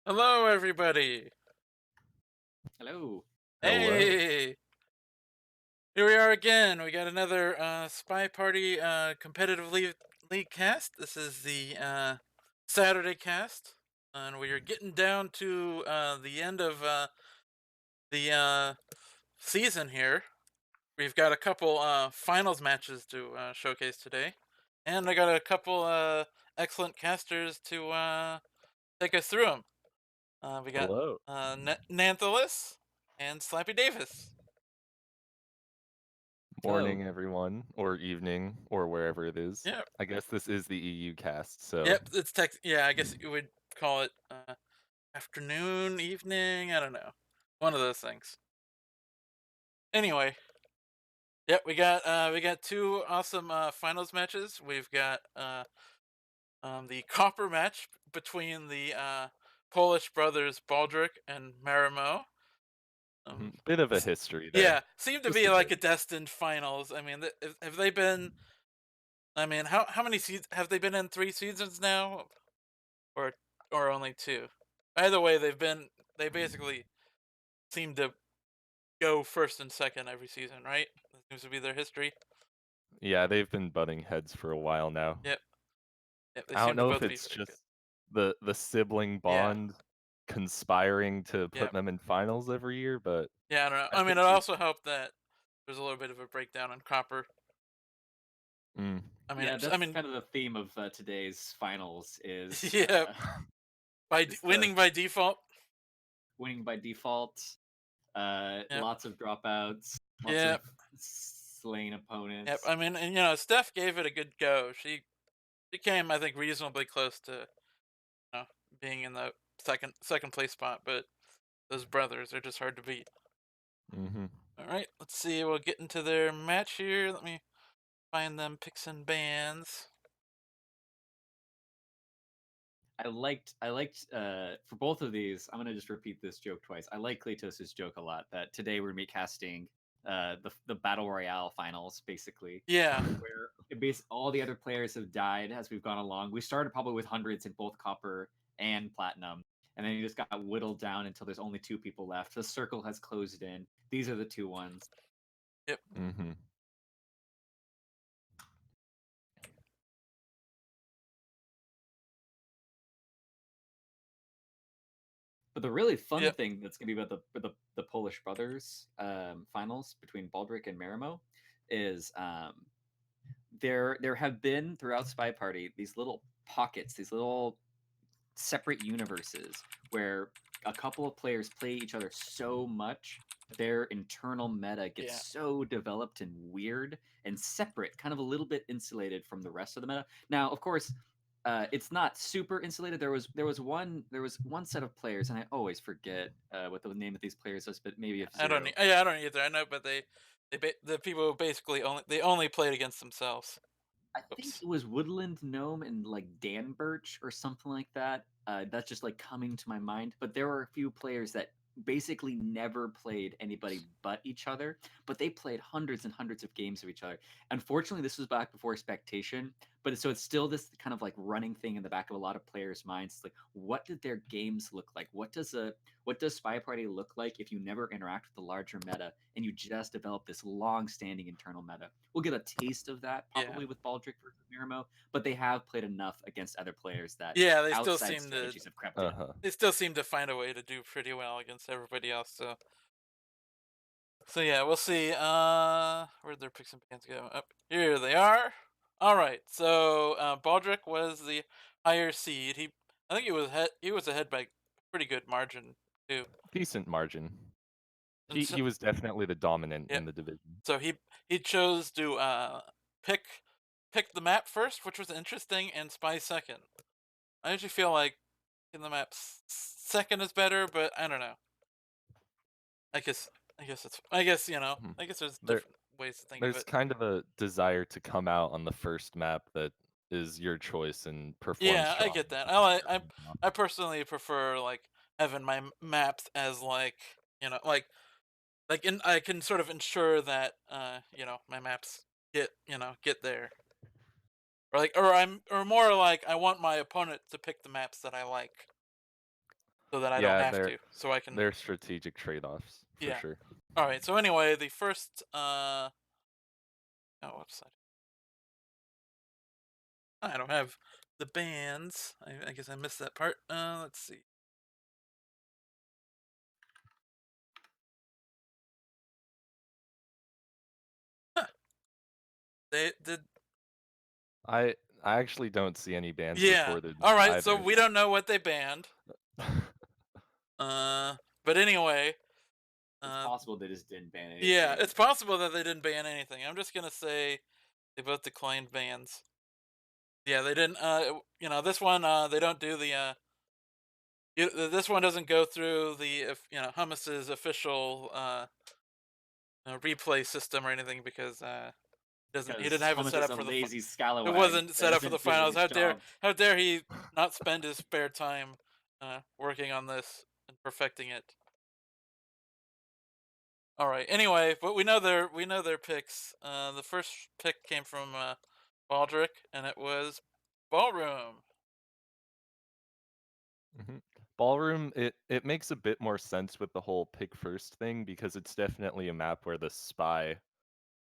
Hello, everybody. Hello. Hello. Hey, here we are again. We got another Spy Party competitive league cast. This is the Saturday cast, and we are getting down to the end of the season here. We've got a couple finals matches to showcase today, and I got a couple excellent casters to take us through them. We got Hello. Nanthalis and Slappy Davis. Hello. Morning, everyone, or evening, or wherever it is. Yep. I guess this is the EU cast, so Yep, it's tech. Yeah, I guess you would call it afternoon, evening. I don't know, one of those things. Anyway, yep, we got two awesome finals matches. We've got the copper match between the Polish brothers Baldrick and Marimo. bit of a S- history there. yeah, seemed to Just be a like bit. a destined finals. I mean, have they been? I mean, how many seasons have they been in? 3 seasons now, or or only two? Either way, they basically seem to go first and second every season, right? That seems to be their history. Yeah, they've been butting heads for a while now. Yep, yep. They I don't seem to know if both be it's very good. just the sibling Yeah, bond conspiring to put yep, them in finals every year, but yeah. I don't know. I I mean, think it we. also helped that there's a little bit of a breakdown on Copper. Mm, Yeah, I that's mean, kind of the theme of today's finals is yeah, is the winning by default. winning by default. Yep, Lots of dropouts, lots of yep, slain yep. opponents. I mean, and Steph gave it a good go. She came, I think, reasonably close to know, being in the second place spot, but those brothers are just hard to beat. hmm All right, let's see. We'll get into their match here. Let me find them picks and bans. I liked for both of these. I'm gonna just repeat this joke twice. I like Klatos's joke a lot. That today we're gonna be casting the battle royale finals, basically, Yeah, where all the other players have died as we've gone along. We started probably with hundreds in both copper and platinum, and then you just got whittled down until there's only two people left. The circle has closed in. These are the two ones. yep, hmm But the really fun yep, thing that's gonna be about the Polish brothers finals between Baldrick and Marimo is there have been throughout Spy Party these little pockets, these little separate universes where a couple of players play each other so much their internal meta gets yeah. so developed and weird and separate, kind of a little bit insulated from the rest of the meta. Now, of course, it's not super insulated. There was one set of players, and I always forget what the name of these players is, but maybe if zero. Yeah, I don't either. I know, but the people who basically only played against themselves. I think Oops. it was Woodland Gnome and like Dan Birch or something like that. That's just like coming to my mind. But there were a few players that basically never played anybody but each other, but they played hundreds and hundreds of games of each other. Unfortunately, this was back before expectation, but so it's still this kind of like running thing in the back of a lot of players' minds. It's like, what did their games look like? What does Spy Party look like if you never interact with the larger meta and you just develop this long-standing internal meta? We'll get a taste of that Yeah, probably with Baldrick versus Miramo, but they have played enough against other players that yeah. outside strategies have crept in. Uh-huh. They still seem to find a way to do pretty well against everybody else. So yeah, we'll see. Where'd their picks and pans go? Up here they are. All right. So Baldrick was the higher seed. I think he was ahead by a pretty good margin too. Decent margin. And He was definitely the dominant yeah, in the division. so he chose to pick pick the map first, which was interesting, and spy second. I usually feel like in the map second is better, but I don't know. I guess Mhm. I guess there's There different ways to think of there's it. kind of a desire to come out on the first map that is your choice and perform Yeah, I strong. get that. I personally prefer like having my maps as like I can sort of ensure that my maps get there. Or more like I want my opponent to pick the maps that I like. so that I don't Yeah, have to. So I can. they're strategic trade-offs for Yeah. sure. All right. So anyway, the first. Oh, website. I don't have the bands. I guess I missed that part. Let's see. Huh. They did. I I actually don't see any bans Yeah. reported All right. So either. we don't know what they banned. But anyway. It's Uh, possible they just didn't ban yeah, anything. it's possible that they didn't ban anything. I'm just gonna say they both declined bans. Yeah, they didn't. This one. They don't do the. This one doesn't go through the Hummus's official replay system or anything because doesn't he didn't Because have it Hummus set is up a for the. lazy It scallywag wasn't that set up for the isn't doing finals. his job. How dare he not spend his spare time working on this and perfecting it. All right. Anyway, but we know their picks. The first pick came from Baldrick, and it was Ballroom. Mhm. Ballroom, it makes a bit more sense with the whole pick first thing because it's definitely a map where the spy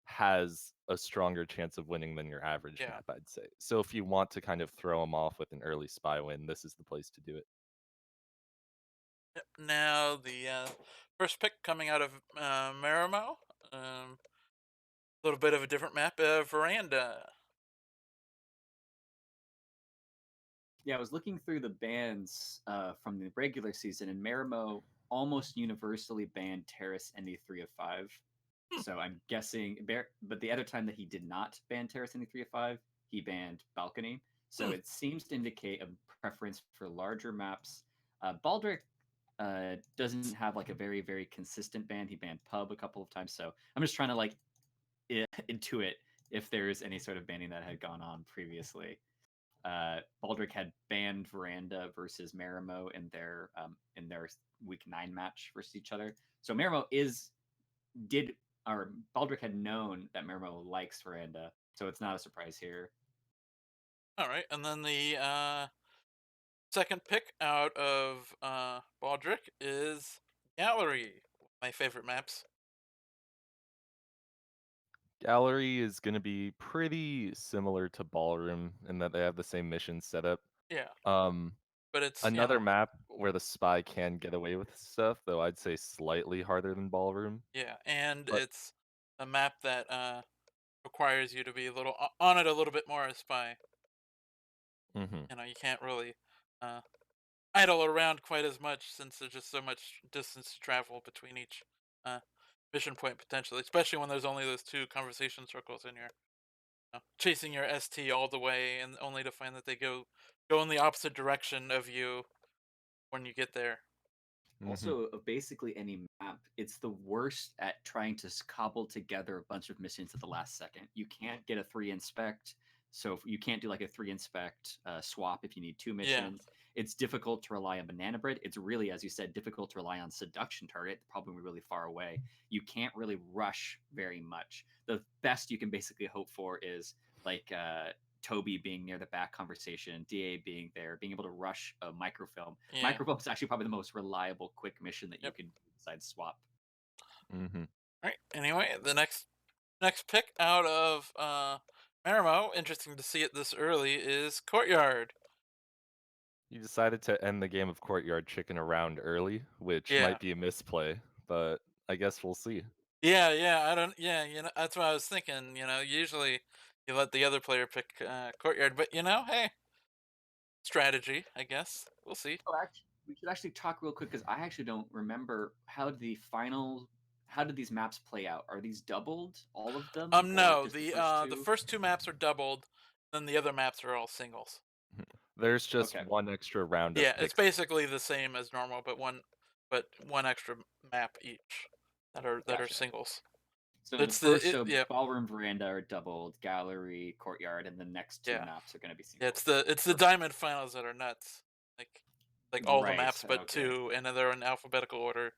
has a stronger chance of winning than your average Yeah. map, I'd say. So if you want to kind of throw them off with an early spy win, this is the place to do it. Yep. Now the first pick coming out of Marimo. A little bit of a different map, Veranda. Yeah, I was looking through the bans from the regular season, and Marimo almost universally banned Terrace any 3 of 5. Hmm. So I'm guessing, but the other time that he did not ban Terrace any 3 of 5, he banned Balcony. So Hmm. it seems to indicate a preference for larger maps. Baldrick doesn't have like a very, very consistent ban. He banned Pub a couple of times. So I'm just trying to like intuit if there's any sort of banning that had gone on previously. Baldrick had banned Veranda versus Marimo in their week 9 match versus each other. So Marimo did or Baldrick had known that Marimo likes Veranda, so it's not a surprise here. All right, and then the second pick out of Baldrick is Gallery. My favorite maps. Gallery is going to be pretty similar to Ballroom in that they have the same mission setup. Yeah, Um, but it's Another map where the spy can get away with stuff, though I'd say slightly harder than Ballroom. yeah, and But it's a map that requires you to be a little on it a little bit more as spy. mhm. You can't really uh, idle around quite as much since there's just so much distance to travel between each uh, mission point potentially, especially when there's only those two conversation circles and you're chasing your ST all the way and only to find that they go in the opposite direction of you when you get there. Mhm. Also, of basically any map, it's the worst at trying to cobble together a bunch of missions at the last second. You can't get a 3 inspect, so you can't do like a 3 inspect swap if you need 2 Yeah. missions. It's difficult to rely on Banana Bread. It's really, as you said, difficult to rely on Seduction Target, probably really far away. You can't really rush very much. The best you can basically hope for is like Toby being near the back conversation, DA being there, being able to rush a microfilm. Yeah. Microfilm is actually probably the most reliable quick mission that you Yep. can do besides swap. Mhm. All right. Anyway, the next pick out of Marimo, interesting to see it this early, is Courtyard. You decided to end the game of Courtyard Chicken around early, which Yeah. might be a misplay, but I guess we'll see. Yeah, yeah, I don't. Yeah, that's what I was thinking. Usually you let the other player pick Courtyard, but hey, strategy, I guess. We'll see. Oh, actually, we should actually talk real quick because I actually don't remember how did these maps play out? Are these doubled, all of them, or No, just the first the two? first two maps are doubled, then the other maps are all singles. There's just Okay, one extra round Yeah, of it's picks. basically the same as normal, but one extra map each that are gotcha. singles. So the It's first, yeah, ballroom, veranda are doubled, gallery, courtyard, and the next two yeah. maps are going to be Yeah, singles. it's the diamond finals that are nuts. Like all the Right. maps but Okay. two, and then they're in alphabetical order.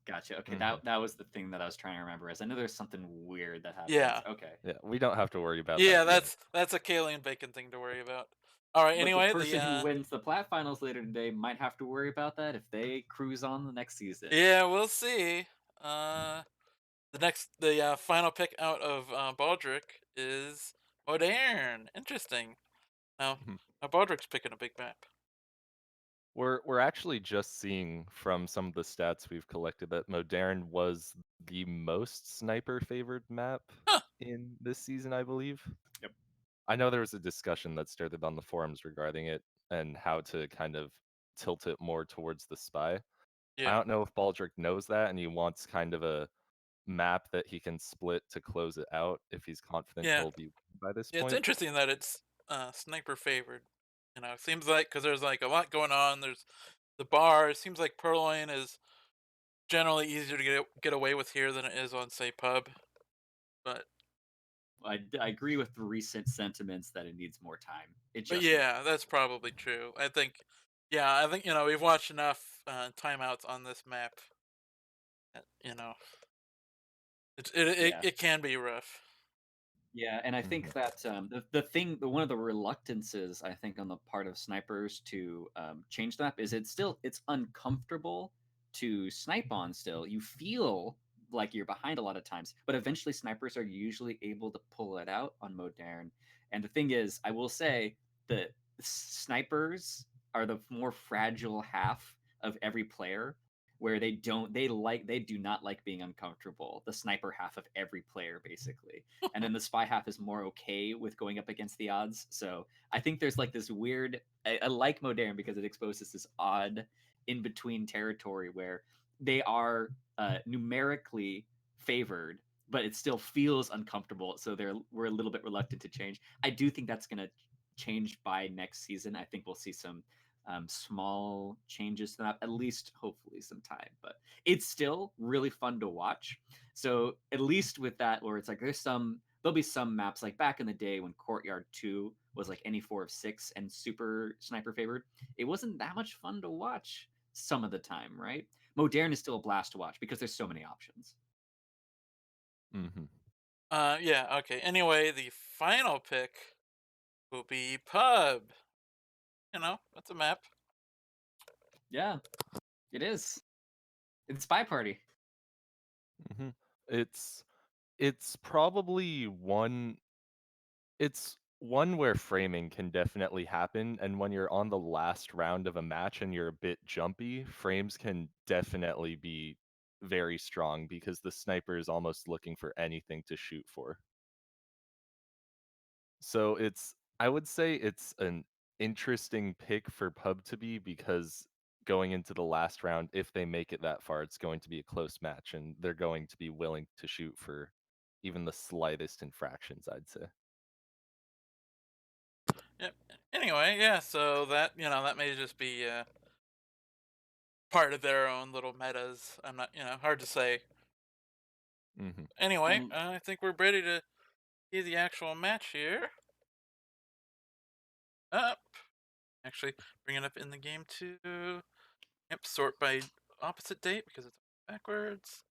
Gotcha. Okay, Mhm. that was the thing that I was trying to remember. Is I know there's something weird that happens. Yeah. Okay. Yeah, we don't have to worry about that Yeah, yet. that's a Kaylee and Bacon thing to worry about. All right. But the Anyway, person who wins the plat finals later today might have to worry about that if they cruise on the next season. yeah, we'll see. The final pick out of Baldrick is Modern. Interesting. Now, Mhm. Baldrick's picking a big map. We're actually just seeing from some of the stats we've collected that Modern was the most sniper favored map Huh. in this season, I believe. Yep. I know there was a discussion that started on the forums regarding it and how to kind of tilt it more towards the spy. I Yeah. don't know if Baldrick knows that and he wants kind of a map that he can split to close it out if he's confident Yeah. he'll be by this Yeah, it's point. interesting that it's sniper favored. You know, it seems like because there's like a lot going on. There's the bar. It seems like Purloin is generally easier to get away with here than it is on, say, Pub. But I agree with the recent sentiments that it needs more time. It but just yeah, that's probably true. I think we've watched enough timeouts on this map. You know, yeah. it can be rough. Yeah, and I Mhm. think that one of the reluctances I think on the part of snipers to change the map is it's uncomfortable to snipe on. Still, you feel like you're behind a lot of times, but eventually snipers are usually able to pull it out on Modern. And the thing is, I will say that snipers are the more fragile half of every player where they do not like being uncomfortable, the sniper half of every player basically, and then the spy half is more okay with going up against the odds. So I think there's like this weird. I like Modern because it exposes this odd in between territory where they are numerically favored, but it still feels uncomfortable. So we're a little bit reluctant to change. I do think that's going to change by next season. I think we'll see some small changes to that, at least hopefully some time. But it's still really fun to watch. So at least with that, where it's like there'll be some maps like back in the day when Courtyard 2 was like any 4 of 6 and super sniper favored. It wasn't that much fun to watch some of the time, right? Modern is still a blast to watch because there's so many options. Mhm. Yeah. Okay. Anyway, the final pick will be Pub. That's a map. Yeah, it is. It's Spy Party. Mhm. It's probably one where framing can definitely happen, and when you're on the last round of a match and you're a bit jumpy, frames can definitely be very strong because the sniper is almost looking for anything to shoot for. So I would say it's an interesting pick for Pub to be because going into the last round, if they make it that far, it's going to be a close match and they're going to be willing to shoot for even the slightest infractions, I'd say. Yep. Anyway, yeah. So that may just be part of their own little metas. I'm not, hard to say. Hmm. Anyway, And I think we're ready to see the actual match here. Up. Actually, bring it up in the game too. Yep. Sort by opposite date because it's backwards.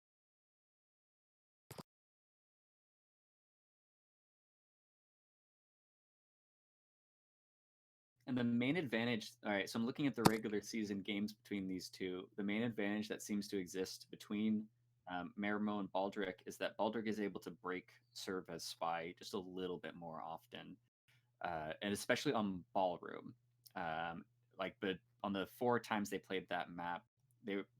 And the main advantage, all right, so I'm looking at the regular season games between these two. The main advantage that seems to exist between Marimo and Baldrick is that Baldrick is able to break serve as spy just a little bit more often, and especially on Ballroom. Um, like on the 4 times they played that map,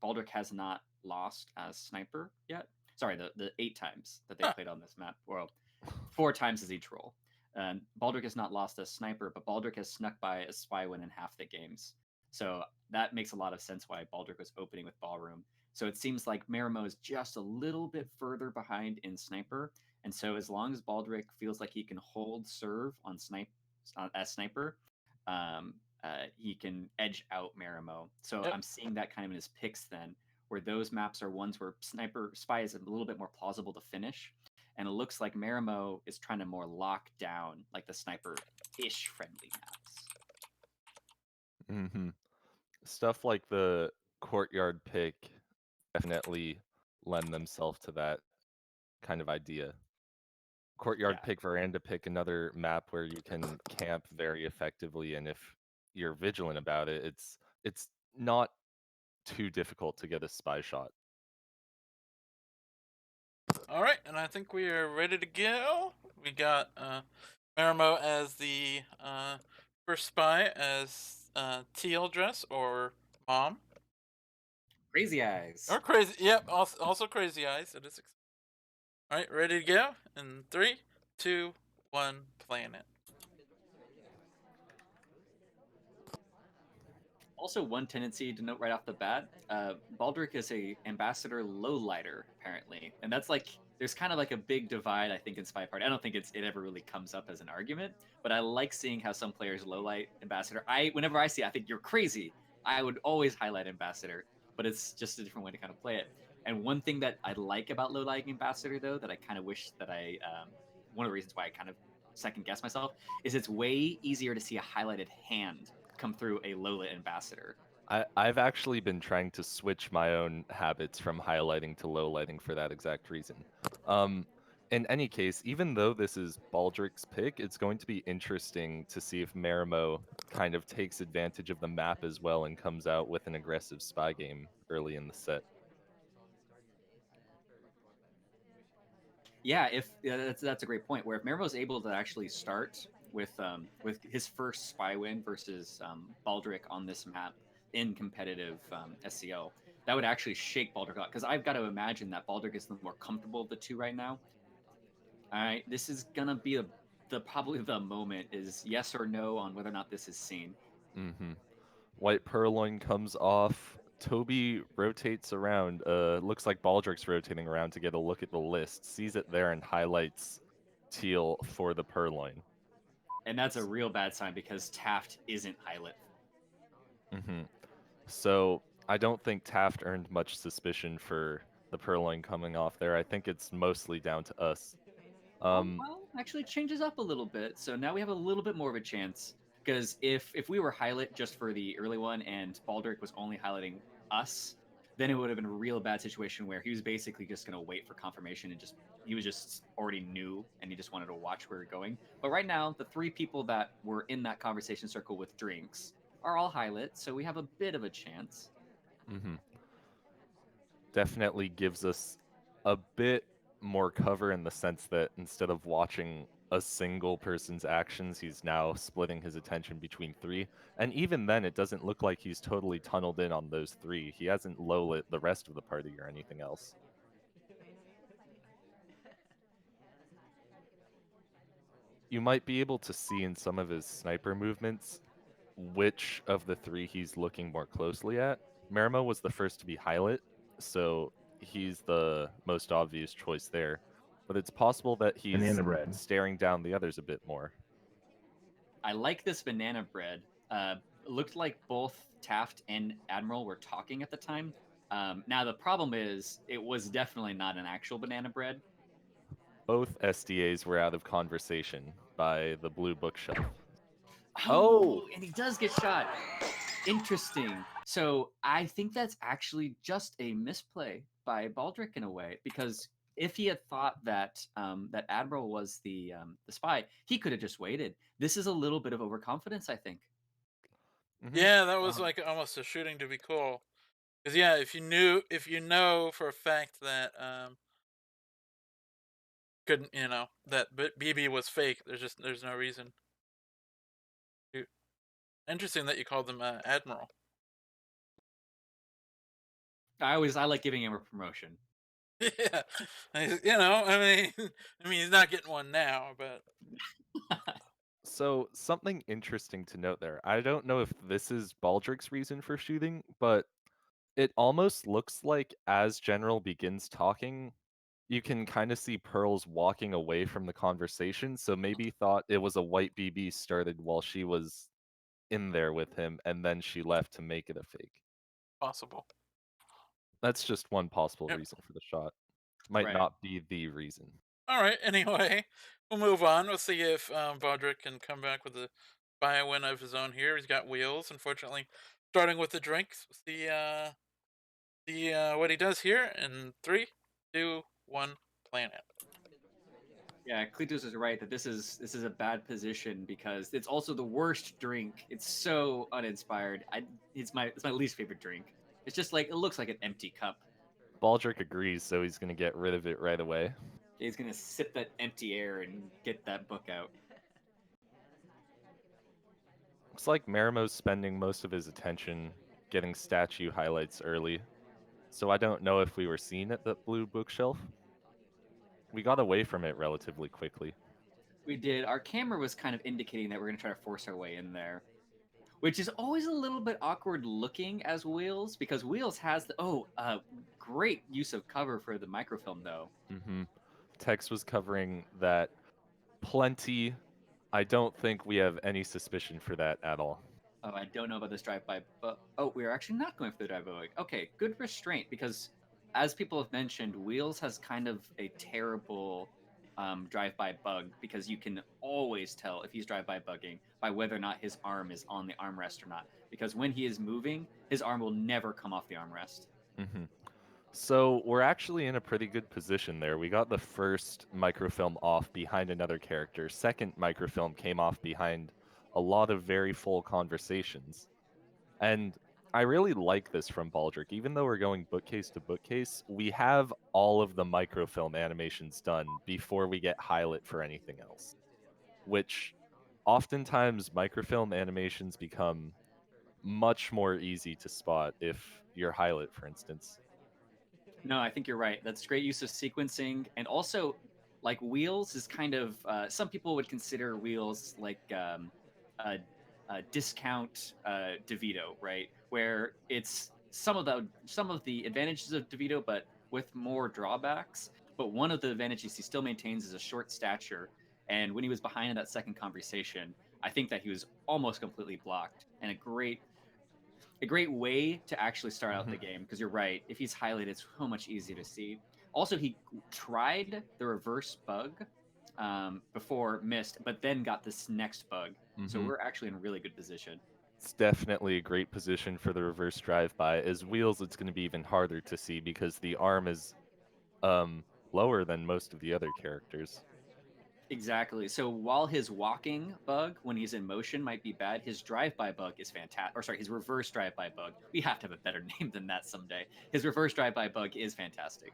Baldrick has not lost as sniper yet. Sorry, the 8 times that they Huh. played on this map, well, 4 times as each role. And Baldrick has not lost as sniper, but Baldrick has snuck by a spy win in half the games. So that makes a lot of sense why Baldrick was opening with Ballroom. So it seems like Marimo is just a little bit further behind in sniper, and so as long as Baldrick feels like he can hold serve on as sniper, um, he can edge out Marimo. So Yep. I'm seeing that kind of in his picks then, where those maps are ones where sniper spy is a little bit more plausible to finish, and it looks like Marimo is trying to more lock down like the sniper-ish friendly maps. Hmm. Stuff like the courtyard pick definitely lend themselves to that kind of idea. Courtyard Yeah. pick, veranda pick, another map where you can camp very effectively, and if you're vigilant about it, it's not too difficult to get a spy shot. All right, and I think we are ready to go. We got Marimo as the first spy as teal dress or mom Crazy eyes. or crazy. Yep, also crazy eyes. It is. All right, ready to go? In 3, 2, 1, playing it. Also, one tendency to note right off the bat, Baldrick is a ambassador lowlighter apparently, and that's like there's kind of like a big divide I think in SpyParty. I don't think it ever really comes up as an argument, but I like seeing how some players lowlight ambassador. Whenever I see it, I think you're crazy. I would always highlight ambassador, but it's just a different way to kind of play it. And one thing that I like about lowlighting ambassador though, that I kind of wish that one of the reasons why I kind of second guess myself is it's way easier to see a highlighted hand come through a lowlit ambassador. I've actually been trying to switch my own habits from highlighting to lowlighting for that exact reason. In any case, even though this is Baldrick's pick, it's going to be interesting to see if Marimo kind of takes advantage of the map as well and comes out with an aggressive spy game early in the set. Yeah, if that's a great point. Where if Marimo's able to actually start with his first spy win versus Baldrick on this map in competitive SCL, that would actually shake Baldrick out because I've got to imagine that Baldrick is the more comfortable of the two right now. All right, this is gonna be the probably the moment is yes or no on whether or not this is seen. Mm-hmm. White Purloin comes off. Toby rotates around. Looks like Baldrick's rotating around to get a look at the list. Sees it there and highlights teal for the Purloin. And that's a real bad sign because Taft isn't Hylit. Mm-hmm. So I don't think Taft earned much suspicion for the Purloin coming off there. I think it's mostly down to us. Well, actually changes up a little bit. So now we have a little bit more of a chance. Because if we were highlight just for the early one and Baldrick was only highlighting us, then it would have been a real bad situation where he was basically just going to wait for confirmation and he was just already knew and he just wanted to watch where we're going. But right now, the three people that were in that conversation circle with drinks are all highlight, so we have a bit of a chance. Mm-hmm. Definitely gives us a bit more cover in the sense that instead of watching a single person's actions, he's now splitting his attention between three. And even then, it doesn't look like he's totally tunneled in on those three. He hasn't low-lit the rest of the party or anything else. You might be able to see in some of his sniper movements which of the three he's looking more closely at. Marimo was the first to be highlight, so he's the most obvious choice there. But it's possible that he's Banana bread. staring down the others a bit more. I like this banana bread. It looked like both Taft and Admiral were talking at the time. Now the problem is, it was definitely not an actual banana bread. Both SDAs were out of conversation by the blue bookshelf. Oh, and he does get shot. Interesting. So I think that's actually just a misplay by Baldrick in a way, because if he had thought that that Admiral was the spy, he could have just waited. This is a little bit of overconfidence, I think. Mm-hmm. Yeah, that was like almost a shooting to be cool. Because yeah, if you know for a fact that couldn't that BB was fake, there's no reason. Interesting that you called them Admiral. I like giving him a promotion. Yeah, I mean, he's not getting one now, but So, something interesting to note there. I don't know if this is Baldrick's reason for shooting, but it almost looks like as General begins talking, you can kind of see Pearls walking away from the conversation, so maybe thought it was a white BB started while she was in there with him, and then she left to make it a fake. possible. That's just one possible Yep. reason for the shot. Might Right. not be the reason. All right. Anyway, we'll move on. We'll see if Baldrick can come back with a bio win of his own here. He's got wheels. Unfortunately, starting with the drinks. We'll see what he does here in 3, 2, 1. Plan it. Yeah, Cletus is right that this is a bad position because it's also the worst drink. It's so uninspired. It's my least favorite drink. It's just like it looks like an empty cup. Baldrick agrees, so he's going to get rid of it right away. He's gonna sip that empty air and get that book out. Looks like Marimo's spending most of his attention getting statue highlights early, so I don't know if we were seen at the blue bookshelf. We got away from it relatively quickly. We did. Our camera was kind of indicating that we're gonna try to force our way in there, which is always a little bit awkward looking as Wheels because Wheels has the great use of cover for the microfilm though. Mm-hmm. Tex was covering that plenty. I don't think we have any suspicion for that at all. Oh, I don't know about this drive-by, but we are actually not going for the drive-by. Okay, good restraint because, as people have mentioned, Wheels has kind of a terrible drive-by bug because you can always tell if he's drive-by bugging by whether or not his arm is on the armrest or not. Because when he is moving, his arm will never come off the armrest. Mm-hmm. So we're actually in a pretty good position there. We got the first microfilm off behind another character. Second microfilm came off behind a lot of very full conversations. And I really like this from Baldrick. Even though we're going bookcase to bookcase, we have all of the microfilm animations done before we get highlight for anything else. Which oftentimes microfilm animations become much more easy to spot if you're highlight, for instance. No, I think you're right. That's great use of sequencing, and also, like Wheels is kind of some people would consider Wheels like a, a discount DeVito, right? Where it's some of the advantages of DeVito, but with more drawbacks. But one of the advantages he still maintains is a short stature, and when he was behind in that second conversation, I think that he was almost completely blocked, and a great way to actually start out the game because you're right. If he's highlighted, it's so much easier to see. Also, he tried the reverse bug before missed, but then got this next bug. So we're actually in a really good position. It's definitely a great position for the reverse drive-by. As Wheels, it's going to be even harder to see because the arm is lower than most of the other characters. Exactly. So while his walking bug, when he's in motion, might be bad, his drive-by bug is fantastic. Or sorry, his reverse drive-by bug. We have to have a better name than that someday. His reverse drive-by bug is fantastic.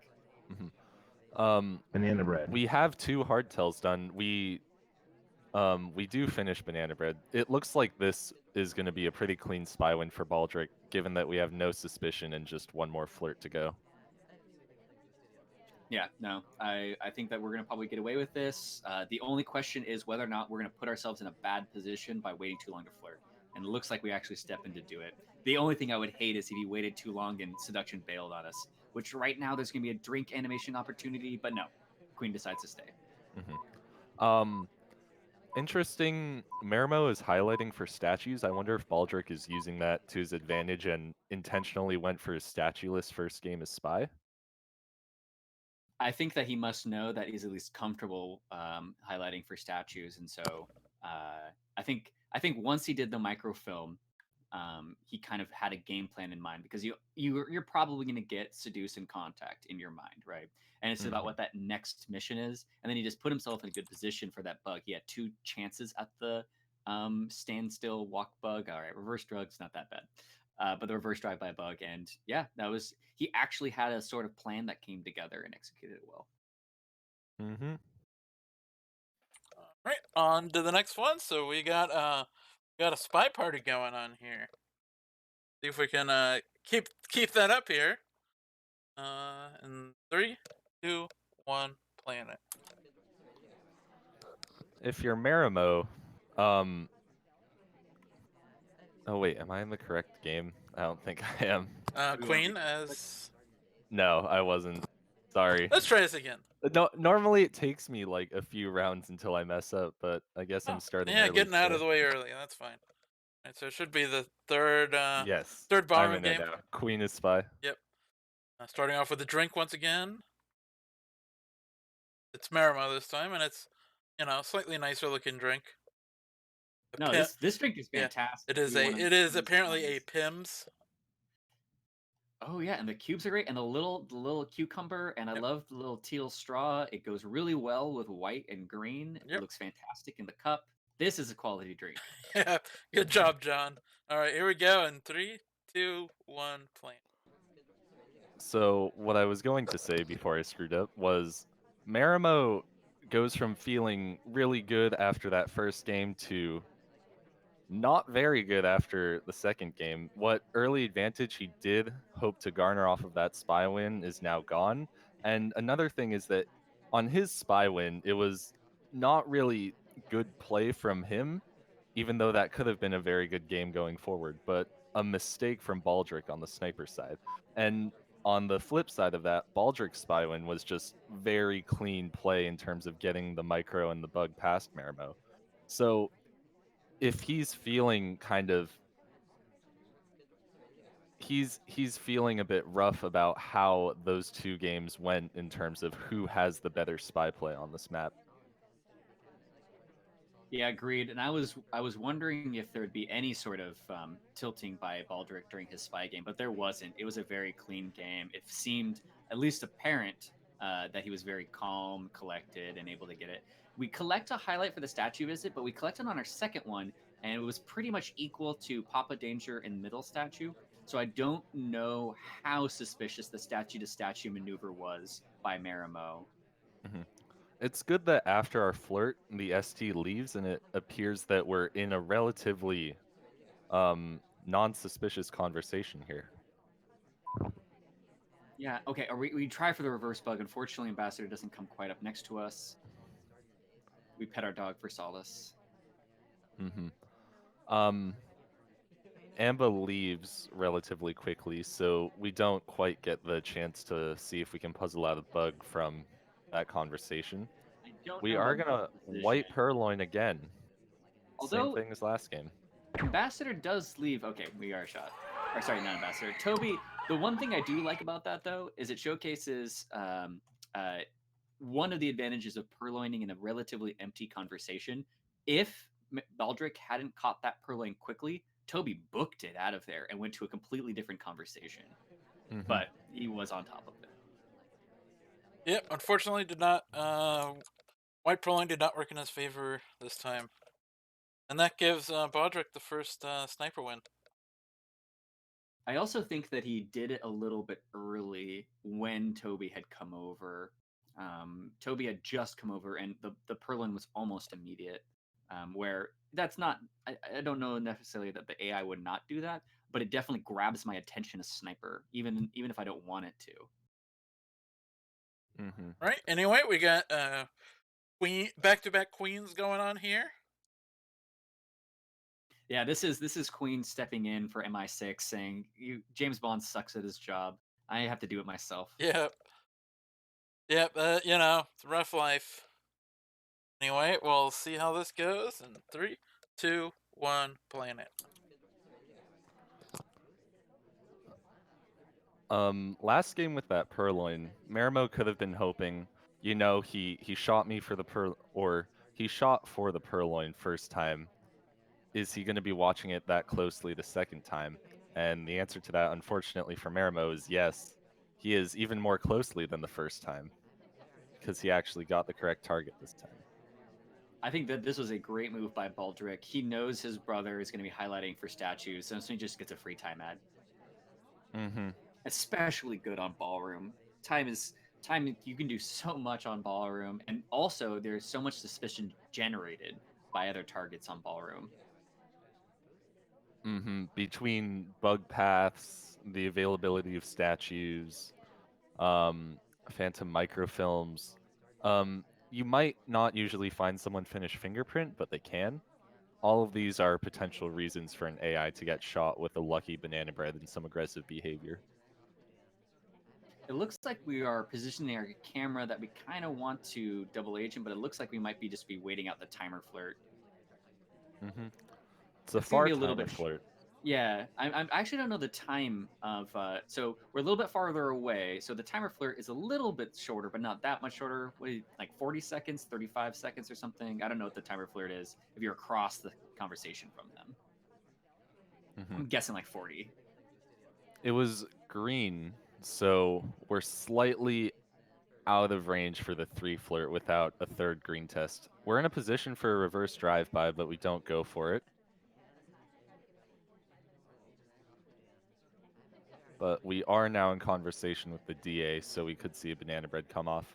Banana bread. We have 2 hardtails done. We do finish Banana Bread. It looks like this is going to be a pretty clean spy win for Baldrick, given that we have no suspicion and just one more flirt to go. Yeah, no, I think that we're going to probably get away with this. The only question is whether or not we're going to put ourselves in a bad position by waiting too long to flirt. And it looks like we actually step in to do it. The only thing I would hate is if he waited too long and Seduction bailed on us, which right now there's going to be a drink animation opportunity, but no, Queen decides to stay. Interesting. Marimo is highlighting for statues. I wonder if Baldrick is using that to his advantage and intentionally went for his statue-less first game as spy. I think that he must know that he's at least comfortable highlighting for statues, and so I think once he did the microfilm, he kind of had a game plan in mind because you're probably going to get seduce and contact in your mind, right? And it's about what that next mission is, and then he just put himself in a good position for that bug. He had 2 chances at the standstill walk bug. All right, reverse drugs, not that bad. But the reverse drive-by bug, and yeah, he actually had a sort of plan that came together and executed it well. Right, on to the next one. So we got a spy party going on here. See if we can keep that up here. In 3, 2, 1, playing it. If you're Marimo, oh wait, am I in the correct game? I don't think I am. Queen as. No, I wasn't. Sorry. Let's try this again. No, normally it takes me like a few rounds until I mess up, but I guess I'm starting. Yeah, early getting out of today. the way early. That's fine. Right, so it should be the third. Yes. Third I'm ballroom in it game. now. Queen is spy. Yep. Starting off with a drink once again. It's Marimo this time, and it's slightly nicer looking drink. No, this drink is fantastic. Yeah, it is apparently a Pimm's. Oh yeah, and the cubes are great, and the little cucumber, and I Yep. love the little teal straw. It goes really well with white and green. It Yep. looks fantastic in the cup. This is a quality drink. Yeah. Good job, John. All right, here we go. In 3, 2, 1, plant. So what I was going to say before I screwed up was Marimo goes from feeling really good after that first game to not very good after the second game. What early advantage he did hope to garner off of that spy win is now gone. And another thing is that on his spy win, it was not really good play from him, even though that could have been a very good game going forward, but a mistake from Baldrick on the sniper side. And on the flip side of that, Baldrick's spy win was just very clean play in terms of getting the micro and the bug past Marimo. So if he's feeling kind of he's feeling a bit rough about how those two games went in terms of who has the better spy play on this map. Yeah, agreed. And I was wondering if there would be any sort of tilting by Baldrick during his spy game, but there wasn't. It was a very clean game. It seemed at least apparent that he was very calm, collected, and able to get it. We collect a highlight for the statue visit, but we collected on our second one, and it was pretty much equal to Papa Danger and Middle Statue. So I don't know how suspicious the statue to statue maneuver was by Marimo. Mhm. It's good that after our flirt, the ST leaves and it appears that we're in a relatively non-suspicious conversation here. Yeah, okay. We try for the reverse bug. Unfortunately, Ambassador doesn't come quite up next to us. We pet our dog for solace. Mm-hmm. Amba leaves relatively quickly, so we don't quite get the chance to see if we can puzzle out a bug from that conversation. I don't We know are about gonna precision. white Purloin again. Same Although thing as last game. Ambassador does leave. Okay, we are shot. Or sorry, not Ambassador. Toby. The one thing I do like about that though is it showcases uh, one of the advantages of purloining in a relatively empty conversation. If Baldrick hadn't caught that purloin quickly, Toby booked it out of there and went to a completely different conversation. Mm-hmm. But he was on top of it. Yep. Unfortunately, did not. White Proline did not work in his favor this time, and that gives Baldrick the first sniper win. I also think that he did it a little bit early when Toby had come over. Toby had just come over, and the Perlin was almost immediate. Where that's not, I don't know necessarily that the AI would not do that, but it definitely grabs my attention as sniper, even if I don't want it to. Mm-hmm. Right. Anyway, we got queen back-to-back queens going on here. Yeah, this is Queen stepping in for MI6, saying, "You James Bond sucks at his job. I have to do it myself." Yep. Yep. It's a rough life. Anyway, we'll see how this goes in 3, 2, 1, planet. Last game with that Purloin, Marimo could have been hoping, he shot me for the he shot for the Purloin first time. Is he going to be watching it that closely the second time? And the answer to that, unfortunately for Marimo, is yes. He is even more closely than the first time because he actually got the correct target this time. I think that this was a great move by Baldrick. He knows his brother is going to be highlighting for statues, so he just gets a free time ad. Mm-hmm. Especially good on ballroom. Time. You can do so much on ballroom, and also there's so much suspicion generated by other targets on ballroom. Mm-hmm. Between bug paths, the availability of statues, um, phantom microfilms, you might not usually find someone finish fingerprint, but they can. All of these are potential reasons for an AI to get shot with a lucky banana bread and some aggressive behavior. It looks like we are positioning our camera that we kind of want to double agent, but it looks like we might just be waiting out the timer flirt. Mm-hmm. It's a It's gonna far be a little timer bit. flirt. Yeah, I actually don't know the time of. So we're a little bit farther away. So the timer flirt is a little bit shorter, but not that much shorter. What, like 40 seconds, 35 seconds, or something? I don't know what the timer flirt is if you're across the conversation from them. Mm-hmm. I'm guessing like 40. It was green, so we're slightly out of range for the 3 flirt without a third green test. We're in a position for a reverse drive-by, but we don't go for it. But we are now in conversation with the DA, so we could see a banana bread come off.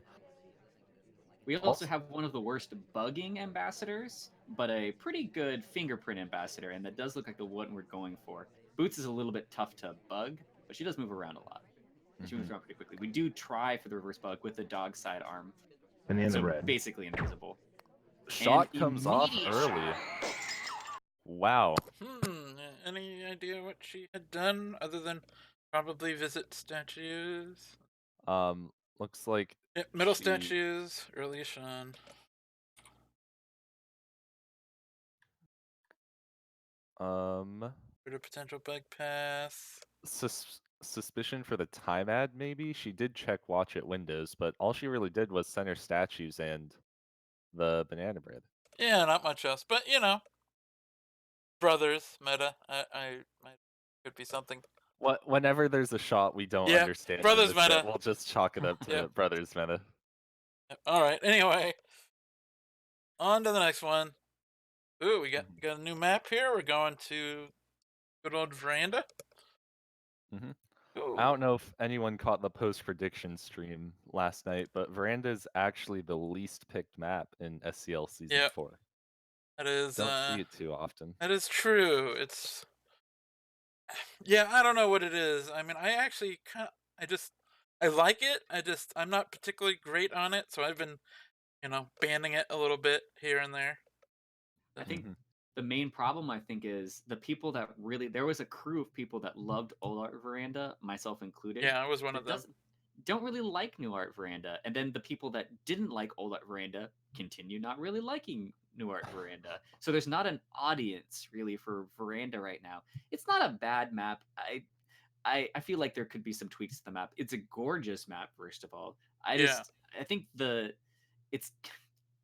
We also have one of the worst bugging ambassadors, but a pretty good fingerprint ambassador, and that does look like the one we're going for. Boots is a little bit tough to bug, but she does move around a lot. She moves around pretty quickly. We do try for the reverse bug with the dog side arm. Banana so bread. Basically invisible. Shot And comes off immediate early. shot. Wow. Any idea what she had done other than probably visit statues? Looks like Middle she- statues, early Sean. For the potential bug pass. Suspicion for the time ad, maybe? She did check watch at Windows, but all she really did was center statues and the banana bread. Yeah, not much else, but you know, brothers meta. I could be something. Whenever there's a shot we don't Yep, understand, in brothers this set, meta. we'll just chalk it up to Yep. brothers meta. All right. Anyway, on to the next one. Ooh, we got a new map here. We're going to good old veranda. I don't know if anyone caught the post prediction stream last night, but Veranda is actually the least picked map in SCL Season 4. That is. Don't see it too often. That is true. It's. Yeah, I don't know what it is. I mean, I actually I like it. I'm not particularly great on it, so I've been, banning it a little bit here and there. I think the main problem, is the people that there was a crew of people that loved Old Art Veranda, myself included. Yeah, I was one of them. Don't really like New Art Veranda, and then the people that didn't like Old Art Veranda continue not really liking New Art Veranda. So there's not an audience really for Veranda right now. It's not a bad map. I feel like there could be some tweaks to the map. It's a gorgeous map, first of all. I think it's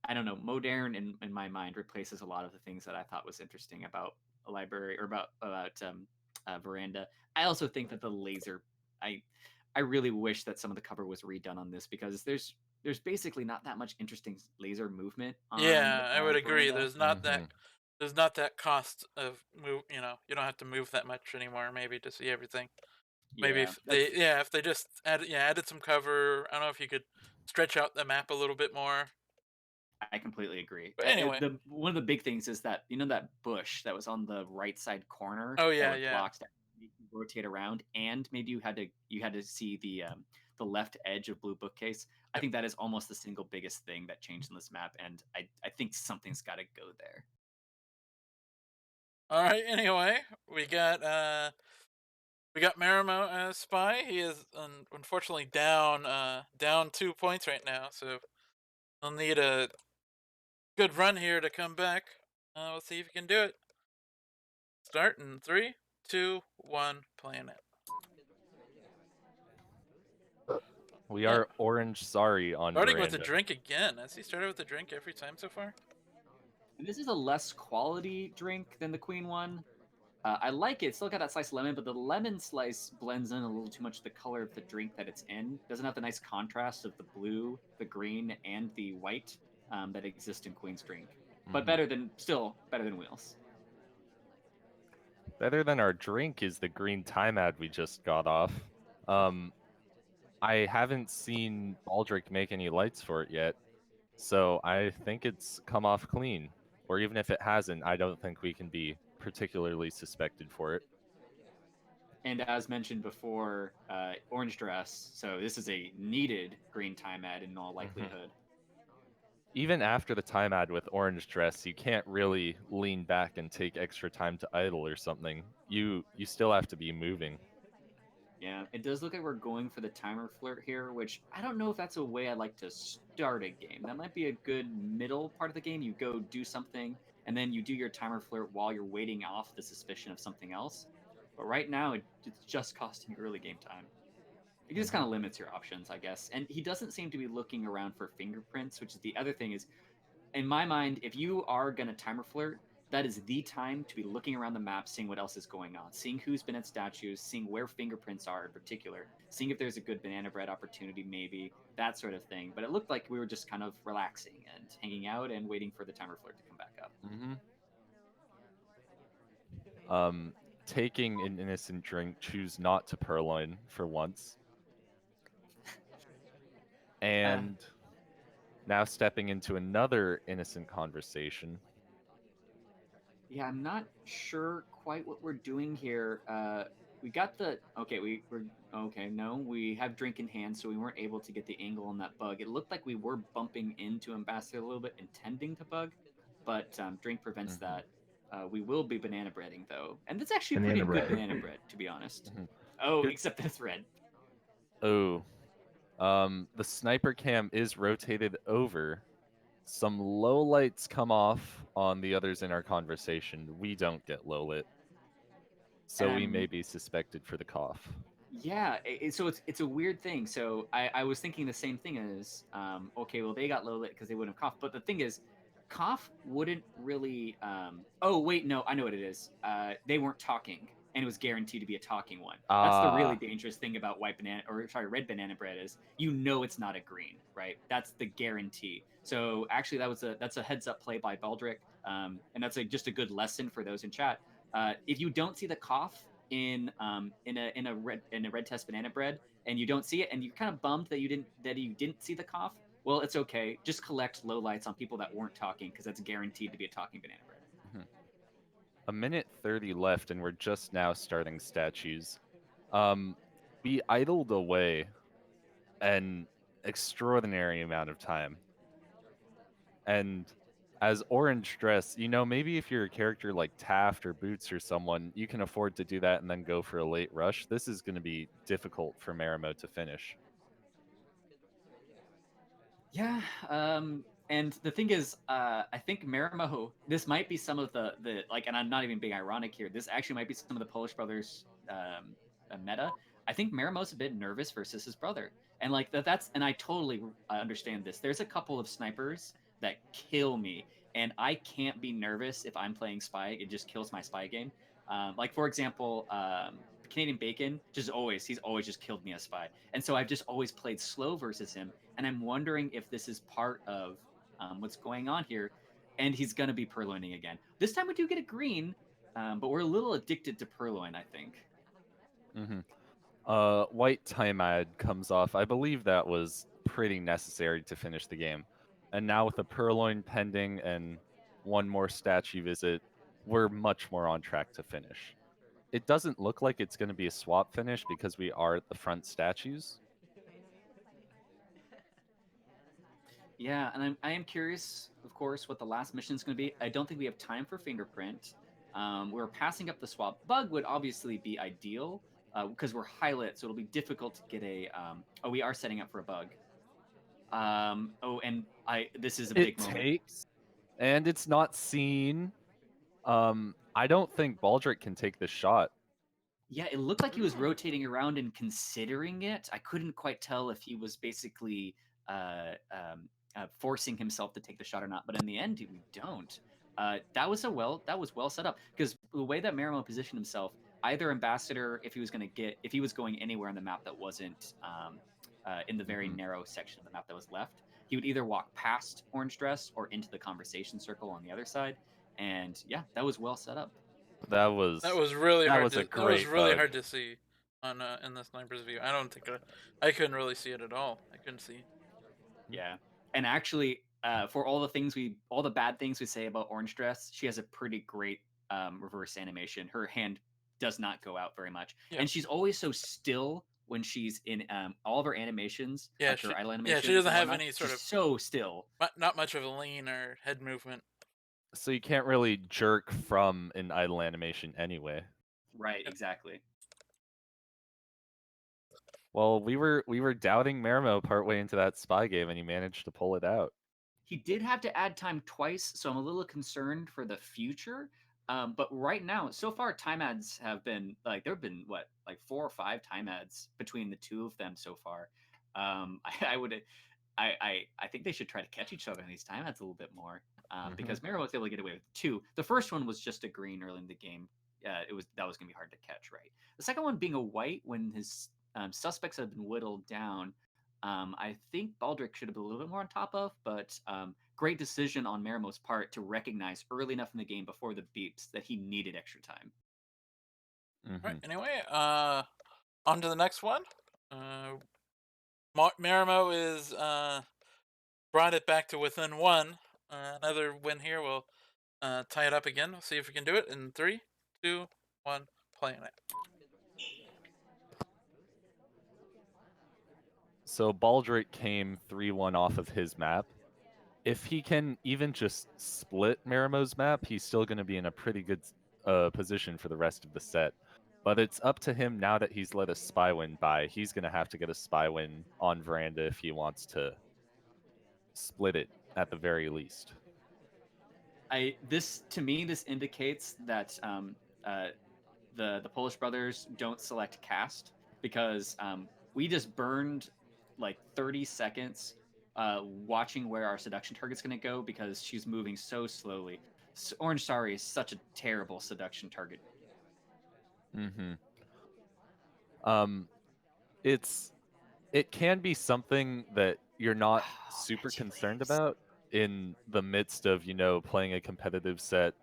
I don't know, modern in my mind replaces a lot of the things that I thought was interesting about a library or about Veranda. I also think that the laser, I really wish that some of the cover was redone on this, because there's basically not that much interesting laser movement on I would agree. Veranda. There's not that cost of move. You don't have to move that much anymore. Maybe to see everything. Maybe if they just added some cover. I don't know if you could stretch out the map a little bit more. I completely agree. But anyway, one of the big things is that that bush that was on the right side corner. Oh yeah, blocks that you can rotate around, and maybe you had to see the left edge of Blue Bookcase. I think that is almost the single biggest thing that changed in this map, and I think something's got to go there. All right. Anyway, we got Marimo as spy. He is unfortunately down 2 points right now, so he'll need a good run here to come back. We'll see if he can do it. Start in 3, 2, 1, playing it. We are orange sorry on starting Veranda. with a drink again. Has he started with a drink every time so far? And this is a less quality drink than the Queen one. I like it. It's still got that slice of lemon, but the lemon slice blends in a little too much the color of the drink that it's in. Doesn't have the nice contrast of the blue, the green, and the white that exist in Queen's drink. But still better than Wheels. Better than our drink is the green time ad we just got off. I haven't seen Baldrick make any lights for it yet, so I think it's come off clean. Or even if it hasn't, I don't think we can be particularly suspected for it. And as mentioned before, orange dress, so this is a needed green time ad in all likelihood. Even after the time ad with orange dress, you can't really lean back and take extra time to idle or something. You still have to be moving. Yeah, it does look like we're going for the timer flirt here, which I don't know if that's a way I'd like to start a game. That might be a good middle part of the game. You go do something, and then you do your timer flirt while you're waiting off the suspicion of something else. But right now, it's just costing you early game time. It just kind of limits your options, I guess. And he doesn't seem to be looking around for fingerprints, which is the other thing is, in my mind, if you are going to timer flirt, that is the time to be looking around the map, seeing what else is going on, seeing who's been at statues, seeing where fingerprints are in particular, seeing if there's a good banana bread opportunity, maybe that sort of thing. But it looked like we were just kind of relaxing and hanging out and waiting for the timer flirt to come back up. Mm-hmm. Taking an innocent drink, choose not to purloin for once. Uh, And now stepping into another innocent conversation. Yeah, I'm not sure quite what we're doing here. We got the okay. We're okay. No, we have drink in hand, so we weren't able to get the angle on that bug. It looked like we were bumping into Ambassador a little bit, intending to bug, but drink prevents Mm-hmm. that. We will be banana breading though, and that's actually Banana pretty good bread. banana bread, to be honest. Mm-hmm. Oh, Good. except that it's red. Oh, the sniper cam is rotated over. Some low lights come off on the others in our conversation. We don't get low lit, so we may be suspected for the cough. Yeah, so it's a weird thing. So I was thinking the same thing as okay, well they got low lit because they wouldn't have coughed. But the thing is, cough wouldn't really. Oh wait, no, I know what it is. They weren't talking, and it was guaranteed to be a talking one. That's the really Ah, dangerous thing about white banana or sorry, red banana bread is you know it's not a green, right? That's the guarantee. So actually, that's a heads up play by Baldrick, and that's just a good lesson for those in chat. If you don't see the cough in a red test banana bread and you don't see it and you're kind of bummed that you didn't see the cough, well it's okay, just collect low lights on people that weren't talking because that's guaranteed to be a talking banana bread. mhm. A minute 30 left, and we're just now starting statues. Um, we idled away an extraordinary amount of time. And as orange dress, maybe if you're a character like Taft or Boots or someone, you can afford to do that and then go for a late rush. This is going to be difficult for Marimo to finish. Yeah, and the thing is, I think Marimo. This might be some of the like, and I'm not even being ironic here. This actually might be some of the Polish brothers meta. I think Marimo's a bit nervous versus his brother, and like that's and I totally understand this. There's a couple of snipers that kill me, and I can't be nervous if I'm playing spy. It just kills my spy game. Like for example, Canadian Bacon he's always just killed me as spy, and so I've just always played slow versus him, and I'm wondering if this is part of what's going on here. And he's going to be purloining again. This time we do get a green, but we're a little addicted to purloin, I think. Mm-hmm. White time ad comes off. I believe that was pretty necessary to finish the game. And now with the Purloin pending and one more statue visit, we're much more on track to finish. It doesn't look like it's going to be a swap finish because we are at the front statues. Yeah, and I am curious, of course, what the last mission is going to be. I don't think we have time for fingerprint. We're passing up the swap. Bug would obviously be ideal because we're high lit, so it'll be difficult to get a. Oh, we are setting up for a bug. Oh, and this is a It big moment. takes, and it's not seen. I don't think Baldrick can take this shot. Yeah, it looked like he was rotating around and considering it. I couldn't quite tell if he was basically forcing himself to take the shot or not. But in the end, we don't. That was well set up because the way that Marimo positioned himself, either ambassador, if he was going anywhere on the map that wasn't in the very Mhm. narrow section of the map that was left, he would either walk past orange dress or into the conversation circle on the other side. And yeah, that was well set up. That was That was really that hard was a to that was great really bug. hard to see on in the sniper's view. I don't think I couldn't really see it at all. I couldn't see. Yeah, and actually, for all the bad things we say about Orange Dress, she has a pretty great reverse animation. Her hand does not go out very much, Yeah, and she's always so still when she's in all of her animations, yeah, like her idle she animations doesn't and have whatnot. any sort She's of so still. not much of a lean or head movement. So you can't really jerk from an idle animation anyway. Right, Yeah. exactly. Well, we were doubting Marimo partway into that spy game, and he managed to pull it out. He did have to add time twice, so I'm a little concerned for the future. But right now, so far, time ads have been like there have been what like 4 or 5 time ads between the two of them so far. I would I think they should try to catch each other in these time ads a little bit more. because Marimo was able to get away with 2. The first one was just a green early in the game. That was going to be hard to catch, right? The second one being a white when his suspects had been whittled down. I think Baldrick should have been a little bit more on top of, but great decision on Marimo's part to recognize early enough in the game before the beeps that he needed extra time. Right. Anyway, on to the next one. Marimo is brought it back to within 1. Another win here will tie it up again. We'll see if we can do it in 3, 2, 1. Playing it. So Baldrick came 3-1 off of his map. If he can even just split Marimo's map, he's still going to be in a pretty good position for the rest of the set. But it's up to him now that he's let a spy win by. He's going to have to get a spy win on Veranda if he wants to split it at the very least. To me, this indicates that the Polish brothers don't select cast because we just burned like 30 seconds watching where our seduction target's going to go because she's moving so slowly. Orange Sari is such a terrible seduction target. It can be something that you're not super concerned about in the midst of, playing a competitive set.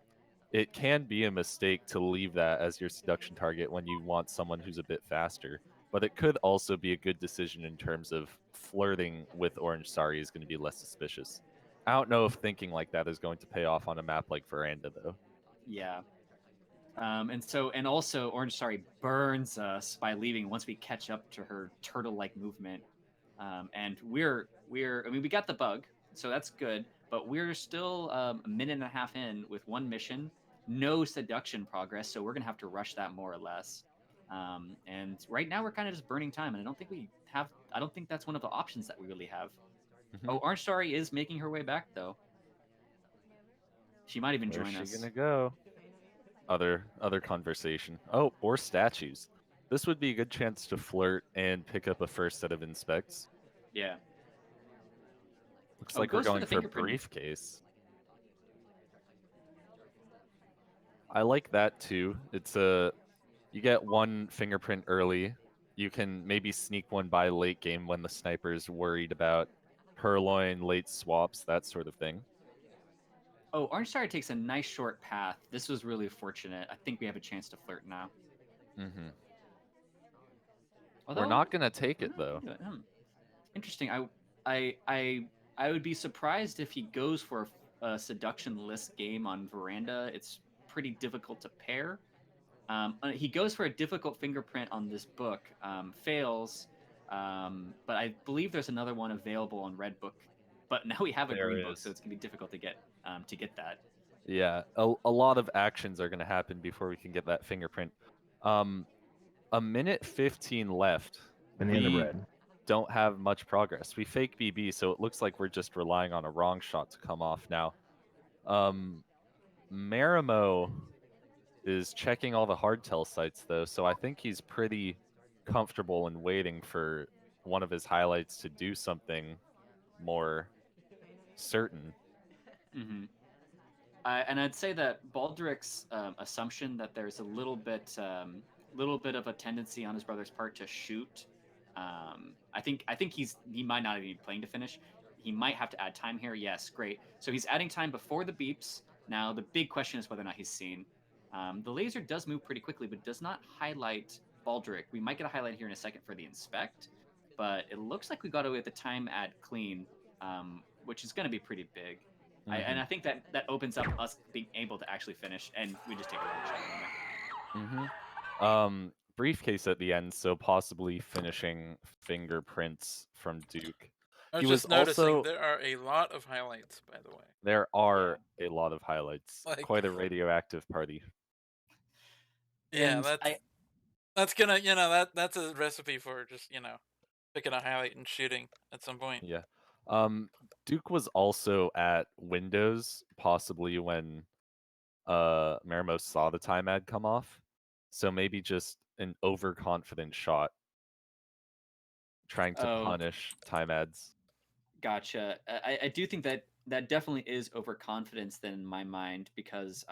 It can be a mistake to leave that as your seduction target when you want someone who's a bit faster. But it could also be a good decision in terms of flirting with Orange Sari is going to be less suspicious. I don't know if thinking like that is going to pay off on a map like Veranda, though. Yeah. And also Orange Sari burns us by leaving once we catch up to her turtle-like movement. And we got the bug, so that's good, but we're still a minute and a half in with 1 mission, no seduction progress, so we're gonna have to rush that more or less. And right now we're kind of just burning time, and I don't think that's one of the options that we really have. Oh, Orange Sari is making her way back though. She might even join us. Where's she gonna go? Other conversation. Oh, or statues. This would be a good chance to flirt and pick up a first set of inspects. Yeah. Looks like we're going for a briefcase. I like that too. You get 1 fingerprint early. You can maybe sneak one by late game when the sniper's worried about purloin, late swaps, that sort of thing. Oh, Orange Sari takes a nice short path. This was really fortunate. I think we have a chance to flirt now. We're not gonna take it though. Interesting. I would be surprised if he goes for a seduction-less game on Veranda. It's pretty difficult to pair. He goes for a difficult fingerprint on this book, fails, but I believe there's another one available on Red Book. But now we have a green book, so it's gonna be difficult to get that. Yeah, a lot of actions are gonna happen before we can get that fingerprint. A minute 15 left. We don't have much progress. We fake BB, so it looks like we're just relying on a wrong shot to come off now. Marimo is checking all the hardtail sites though, so I think he's pretty comfortable in waiting for one of his highlights to do something more certain. And I'd say that Baldrick's assumption that there's a little bit of a tendency on his brother's part to shoot. I think he might not even be playing to finish. He might have to add time here. Yes, great. So he's adding time before the beeps. Now the big question is whether or not he's seen. The laser does move pretty quickly, but does not highlight Baldrick. We might get a highlight here in a second for the inspect, but it looks like we got away with the time add clean, which is going to be pretty big. And I think that opens up us being able to actually finish, and we just take a long shot. Briefcase at the end, so possibly finishing fingerprints from Duke. I was noticing there are a lot of highlights, by the way. There are a lot of highlights. Quite a radioactive party. Yeah, that's gonna that's a recipe for just picking a highlight and shooting at some point. Yeah. Duke was also at Windows, possibly when Marimo saw the time ad come off. So maybe just an overconfident shot trying to punish time ads. Gotcha. I do think that that definitely is overconfidence then in my mind, because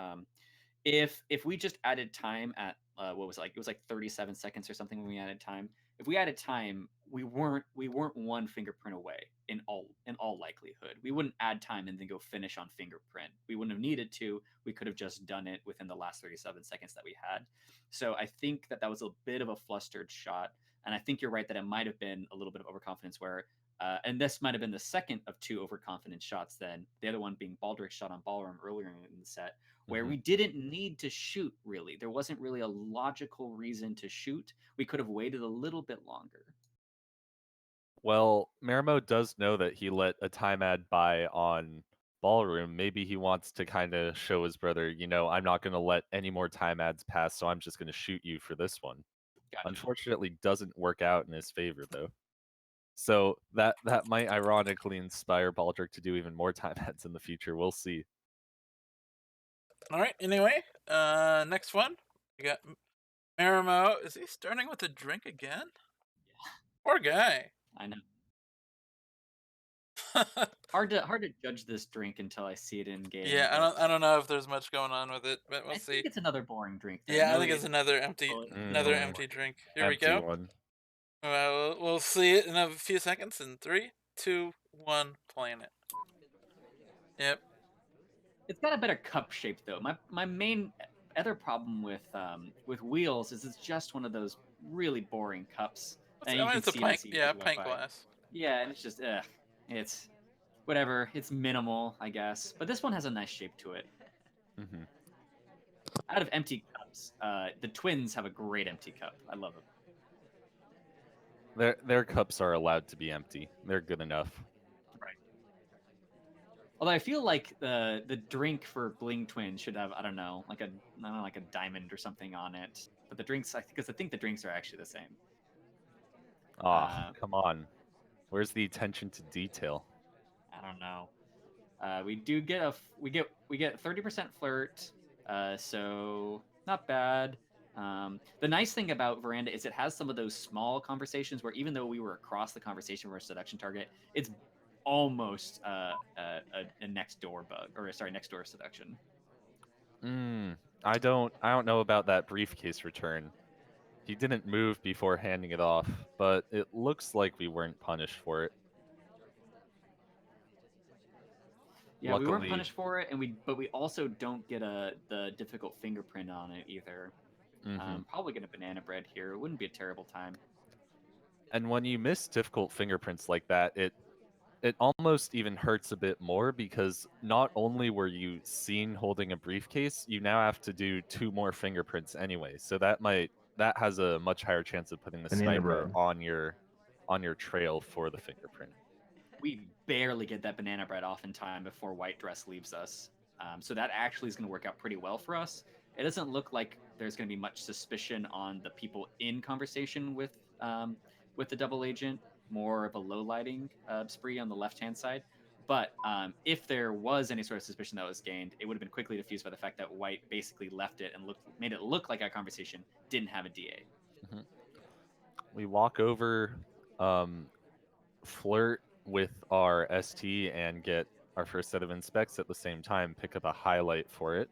if we just added time at what was it, like, it was like 37 seconds or something when we added time. If we added time, we weren't one fingerprint away in all likelihood. We wouldn't add time and then go finish on fingerprint. We wouldn't have needed to. We could have just done it within the last 37 seconds that we had. So I think that that was a bit of a flustered shot, and I think you're right that it might have been a little bit of overconfidence where. And this might have been the second of two overconfident shots. Then the other one being Baldrick's shot on ballroom earlier in the set, where we didn't need to shoot really. There wasn't really a logical reason to shoot. We could have waited a little bit longer. Well, Marimo does know that he let a time ad by on Ballroom. Maybe he wants to kind of show his brother, I'm not going to let any more time ads pass, so I'm just going to shoot you for this one. Gotcha. Unfortunately, doesn't work out in his favor though. So that might ironically inspire Baldrick to do even more time ads in the future. We'll see. All right. Anyway, next one. We got Marimo. Is he starting with a drink again? Yeah. Poor guy. I know. Hard to judge this drink until I see it in game. Yeah, I don't know if there's much going on with it, but we'll see. I think it's another boring drink. Then. Yeah, No, I think it's another empty drink. Here we Empty go. one. Well, we'll see it in a few seconds. In 3, 2, 1, playing it. Yep. It's got a better cup shape though. My main other problem with wheels is it's just one of those really boring cups. And you can It's a see pint. it Yeah, as well pint by- glass. Yeah, and it's just it's whatever. It's minimal, I guess. But this one has a nice shape to it. Mm-hmm. Out of empty cups, the twins have a great empty cup. I love them. Their cups are allowed to be empty. They're good enough. Right. Although I feel like the drink for Bling Twin should have like a diamond or something on it. But the drinks, because I think the drinks are actually the same. Come on. Where's the attention to detail? I don't know. We do get we get 30% flirt, so not bad. The nice thing about Veranda is it has some of those small conversations where even though we were across the conversation for a seduction target, it's almost a next door seduction. I don't know about that briefcase return. He didn't move before handing it off, but it looks like we weren't punished for it. Yeah, Luckily, we weren't punished for it, but we also don't get the difficult fingerprint on it either. Probably get a banana bread here. It wouldn't be a terrible time. And when you miss difficult fingerprints like that, it almost even hurts a bit more because not only were you seen holding a briefcase, you now have to do 2 more fingerprints anyway. So that has a much higher chance of putting the sniper on your trail for the fingerprint. We barely get that banana bread off in time before White Dress leaves us. So that actually is going to work out pretty well for us. It doesn't look like there's going to be much suspicion on the people in conversation with the double agent. More of a low lighting spree on the left-hand side. But if there was any sort of suspicion that was gained, it would have been quickly diffused by the fact that White basically left it and made it look like our conversation didn't have a DA. Mm-hmm. We walk over, flirt with our ST and get our first set of inspects at the same time, pick up a highlight for it.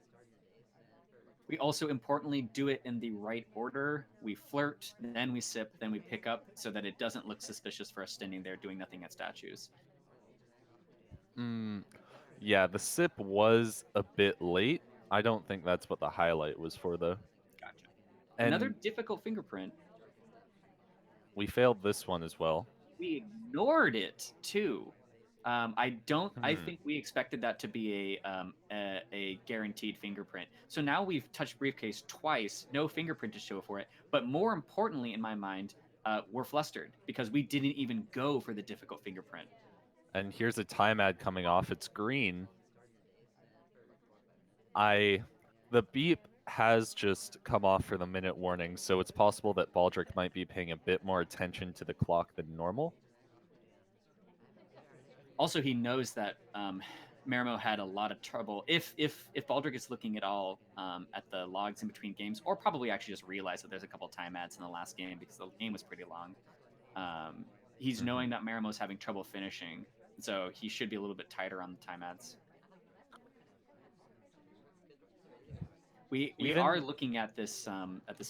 We also importantly do it in the right order. We flirt, then we sip, then we pick up, so that it doesn't look suspicious for us standing there doing nothing at statues. Yeah, the sip was a bit late. I don't think that's what the highlight was for, though. Gotcha. And another difficult fingerprint. We failed this one as well. We ignored it too. I think we expected that to be a guaranteed fingerprint. So now we've touched briefcase twice, no fingerprint to show for it. But more importantly, in my mind, we're flustered because we didn't even go for the difficult fingerprint. And here's a time ad coming off. It's green. The beep has just come off for the minute warning, so it's possible that Baldrick might be paying a bit more attention to the clock than normal. Also, he knows that Marimo had a lot of trouble. If Baldrick is looking at all at the logs in between games, or probably actually just realized that there's a couple time ads in the last game because the game was pretty long. He's knowing that Marimo's having trouble finishing. So he should be a little bit tighter on the time ads. We are looking at this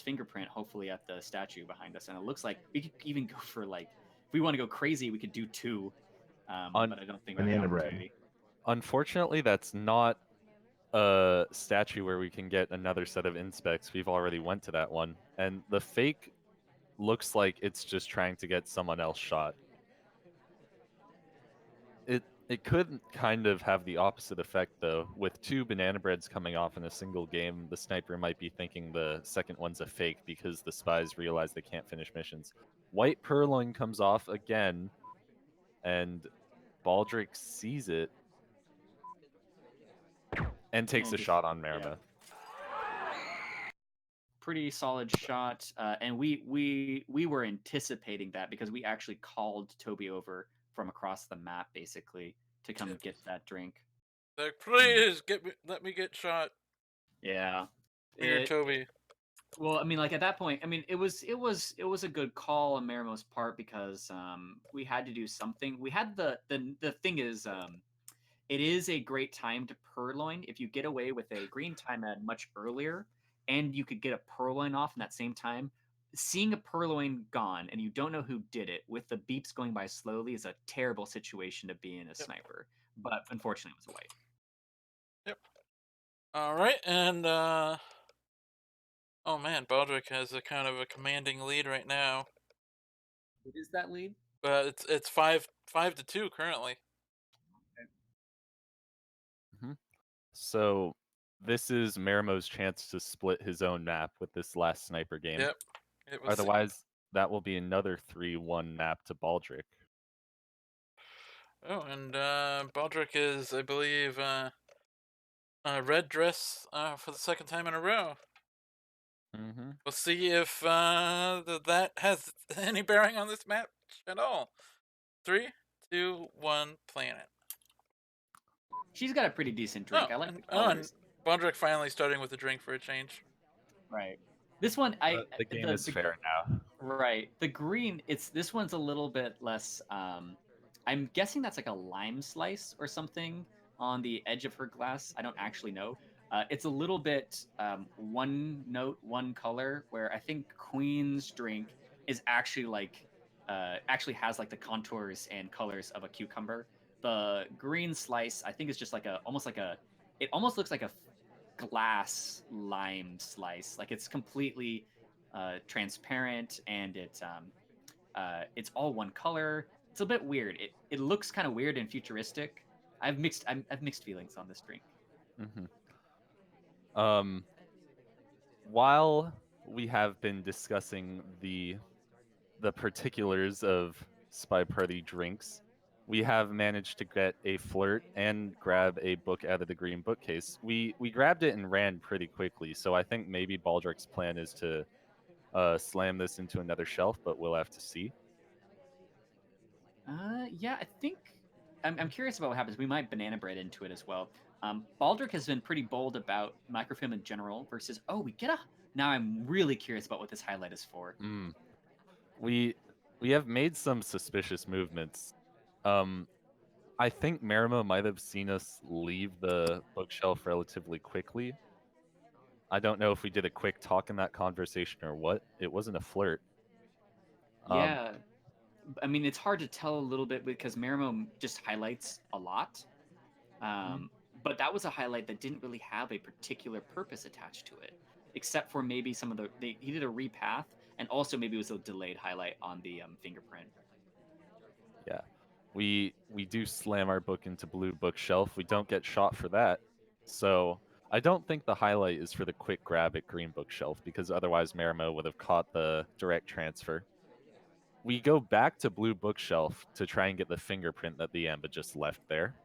fingerprint, hopefully at the statue behind us, and it looks like we could even go for like, if we want to go crazy, we could do 2, but I don't think we have the Banana bread. opportunity. Unfortunately, that's not a statue where we can get another set of inspects. We've already went to that one, and the fake looks like it's just trying to get someone else shot. It could kind of have the opposite effect, though. With 2 banana breads coming off in a single game, the sniper might be thinking the second one's a fake because the spies realize they can't finish missions. White purloin comes off again, and Baldrick sees it and takes a shot on Marimo. Yeah. Pretty solid shot, and we were anticipating that because we actually called Toby over from across the map, basically, to come get that drink. Like, please let me get shot. Yeah, Weird Toby. Well, I mean, like at that point, I mean, it was a good call on Marimo's part because we had to do something. We had the thing is it is a great time to purloin if you get away with a green time ad much earlier, and you could get a purloin off in that same time. Seeing a purloin gone and you don't know who did it with the beeps going by slowly is a terrible situation to be in as sniper. But unfortunately, it was white. Yep. All right, and oh man, Baldrick has a kind of a commanding lead right now. What is that lead? But it's 5-2 currently. So this is Marimo's chance to split his own map with this last sniper game. Yep. Otherwise, that will be another 3-1 map to Baldrick. Oh, and Baldrick is, I believe, red dress for the second time in a row. We'll see if that has any bearing on this match at all. 3, 2, 1, planet. She's got a pretty decent drink. I like the colors. And Baldrick finally starting with a drink for a change. Right. This one, the game is fair now. Right. The green, this one's a little bit less. I'm guessing that's like a lime slice or something on the edge of her glass. I don't actually know. It's a little bit one note, one color. Where I think Queen's drink is actually like actually has like the contours and colors of a cucumber. The green slice, I think, is just like it almost looks like a glass lime slice. Like it's completely transparent and it's all one color. It's a bit weird. It looks kind of weird and futuristic. I've mixed feelings on this drink. While we have been discussing the particulars of SpyParty drinks, we have managed to get a flirt and grab a book out of the green bookcase. We grabbed it and ran pretty quickly, so I think maybe Baldrick's plan is to slam this into another shelf, but we'll have to see. Yeah, I think I'm curious about what happens. We might banana bread into it as well. Baldrick has been pretty bold about microfilm in general versus now I'm really curious about what this highlight is for. We have made some suspicious movements. I think Marimo might have seen us leave the bookshelf relatively quickly. I don't know if we did a quick talk in that conversation or what. It wasn't a flirt. Yeah. I mean, it's hard to tell a little bit because Marimo just highlights a lot. But that was a highlight that didn't really have a particular purpose attached to it, except for maybe some of he did a repath, and also maybe it was a delayed highlight on the fingerprint. Yeah. We do slam our book into blue bookshelf. We don't get shot for that. So I don't think the highlight is for the quick grab at green bookshelf, because otherwise Marimo would have caught the direct transfer. We go back to blue bookshelf to try and get the fingerprint that the Amba just left there.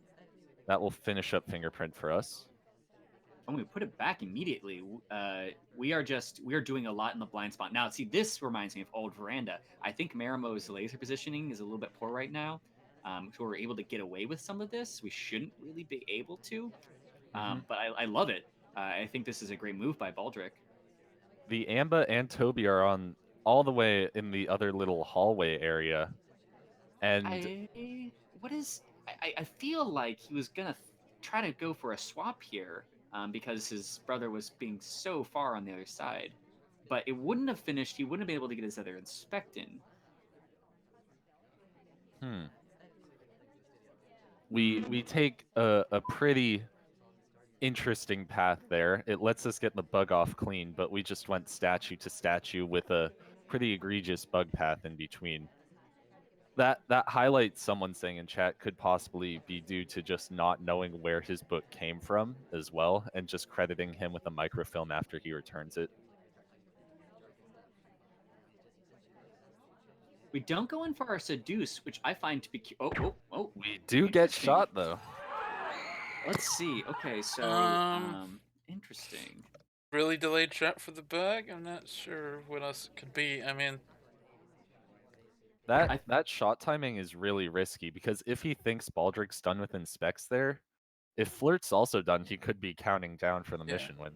That will finish up fingerprint for us. And we put it back immediately. We are doing a lot in the blind spot. Now, see, this reminds me of old Veranda. I think Marimo's laser positioning is a little bit poor right now. So we're able to get away with some of this. We shouldn't really be able to. But I love it. I think this is a great move by Baldrick. The Amba and Toby are on all the way in the other little hallway area. And I feel like he was gonna try to go for a swap here, because his brother was being so far on the other side. But it wouldn't have finished. He wouldn't have been able to get his other inspect in. We take a pretty interesting path there. It lets us get the bug off clean, but we just went statue to statue with a pretty egregious bug path in between. That highlight someone saying in chat could possibly be due to just not knowing where his book came from as well, and just crediting him with a microfilm after he returns it. We don't go in for our seduce, which I find to be We do get shot though. Let's see. Okay, so interesting. Really delayed shot for the bug? I'm not sure what else it could be. I mean, that shot timing is really risky, because if he thinks Baldrick's done with inspects there, if Flirt's also done, he could be counting down for the mission win.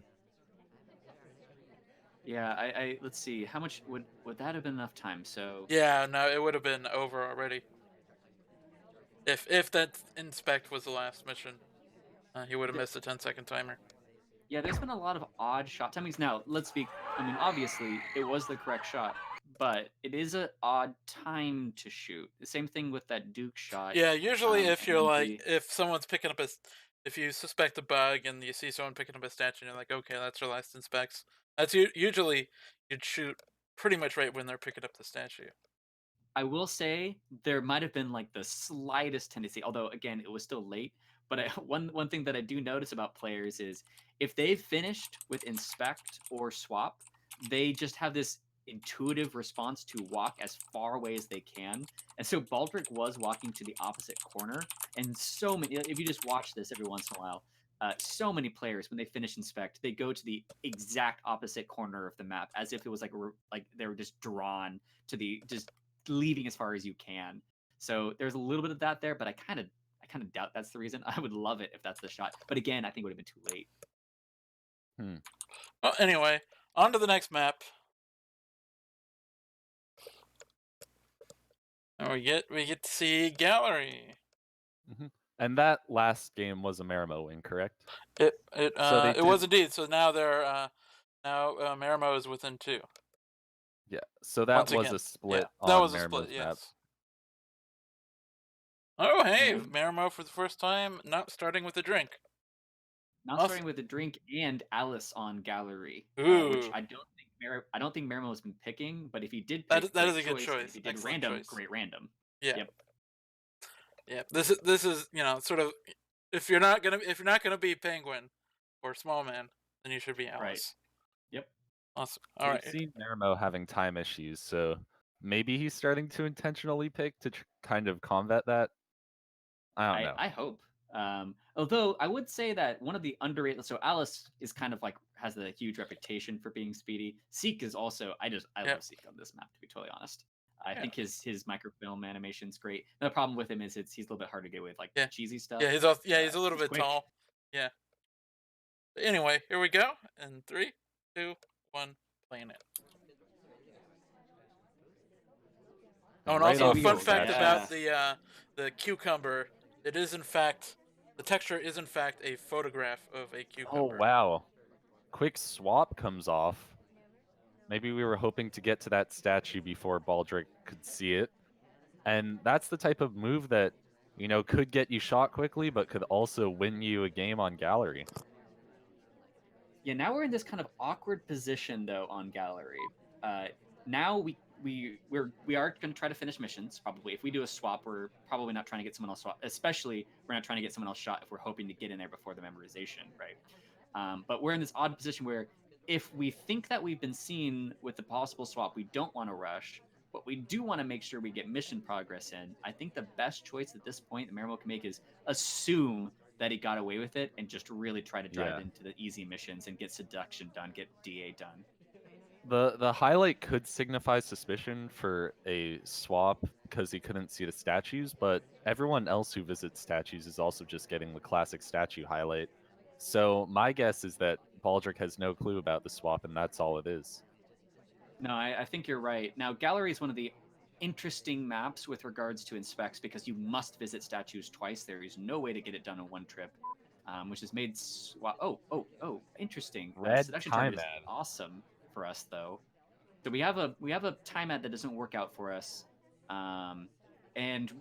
Yeah, I let's see. How much would that have been enough time? So yeah, no, it would have been over already. If that inspect was the last mission, he would have missed a 10-second timer. Yeah, there's been a lot of odd shot timings. Now, let's be. I mean, obviously, it was the correct shot, but it is an odd time to shoot. The same thing with that Duke shot. Yeah, usually if you're like, if someone's picking up if you suspect a bug and you see someone picking up a statue, and you're like, okay, that's their last inspects. That's usually you'd shoot pretty much right when they're picking up the statue. I will say there might have been like the slightest tendency, although again it was still late. But one thing that I do notice about players is if they've finished with inspect or swap, they just have this intuitive response to walk as far away as they can. And so Baldrick was walking to the opposite corner, and so many. If you just watch this every once in a while, so many players when they finish inspect, they go to the exact opposite corner of the map as if it was like they were just drawn to the just leaving as far as you can. So there's a little bit of that there, but I kind of doubt that's the reason. I would love it if that's the shot, but again, I think it would have been too late. Well, anyway, on to the next map. And we get to see gallery. And that last game was a Marimo win, correct? It was indeed. So now they're Marimo is within 2. Yeah, so that was a split. Yeah, that was a Marimo's split. Yes. map. Oh hey, Marimo for the first time not starting with a drink. Not starting with a drink and Alice on gallery, Ooh. which I don't think Marimo has been picking, but if he did pick, that is a good choice. If he did random, great random. Yeah. Yep. Yeah. This is sort of if you're not gonna be Penguin or Small Man, then you should be Alice. Right. Yep. Awesome. All right. We've seen Marimo having time issues, so maybe he's starting to intentionally pick to kind of combat that. I don't know. I hope. Although I would say that one of the underrated, so Alice is kind of like has a huge reputation for being speedy. Seek is also I love Seek on this map, to be totally honest. I think his microfilm animation's great. The problem with him is he's a little bit hard to get with, like cheesy stuff. Yeah, he's a little bit tall. Yeah. But anyway, here we go. In 3, 2, 1, playing it. Oh, and also a fun fact about the cucumber. It is in fact, the texture is in fact a photograph of a cucumber. Oh wow! Quick swap comes off. Maybe we were hoping to get to that statue before Baldrick could see it. And that's the type of move that, could get you shot quickly, but could also win you a game on gallery. Yeah, now we're in this kind of awkward position though on gallery. Now we are going to try to finish missions. Probably, if we do a swap, we're probably not trying to get someone else swap. Especially, we're not trying to get someone else shot if we're hoping to get in there before the memorization, right? But we're in this odd position where if we think that we've been seen with the possible swap, we don't want to rush, but we do want to make sure we get mission progress in. I think the best choice at this point that Marimo can make is assume that he got away with it and just really try to drive into the easy missions and get seduction done, get DA done. The highlight could signify suspicion for a swap because he couldn't see the statues, but everyone else who visits statues is also just getting the classic statue highlight. So my guess is that Baldrick has no clue about the swap, and that's all it is. No, I think you're right. Now, gallery is one of the interesting maps with regards to inspects because you must visit statues twice. There is no way to get it done in one trip, which has made interesting. Red Seduction target time is ad. awesome for us though. So we have a time ad that doesn't work out for us, and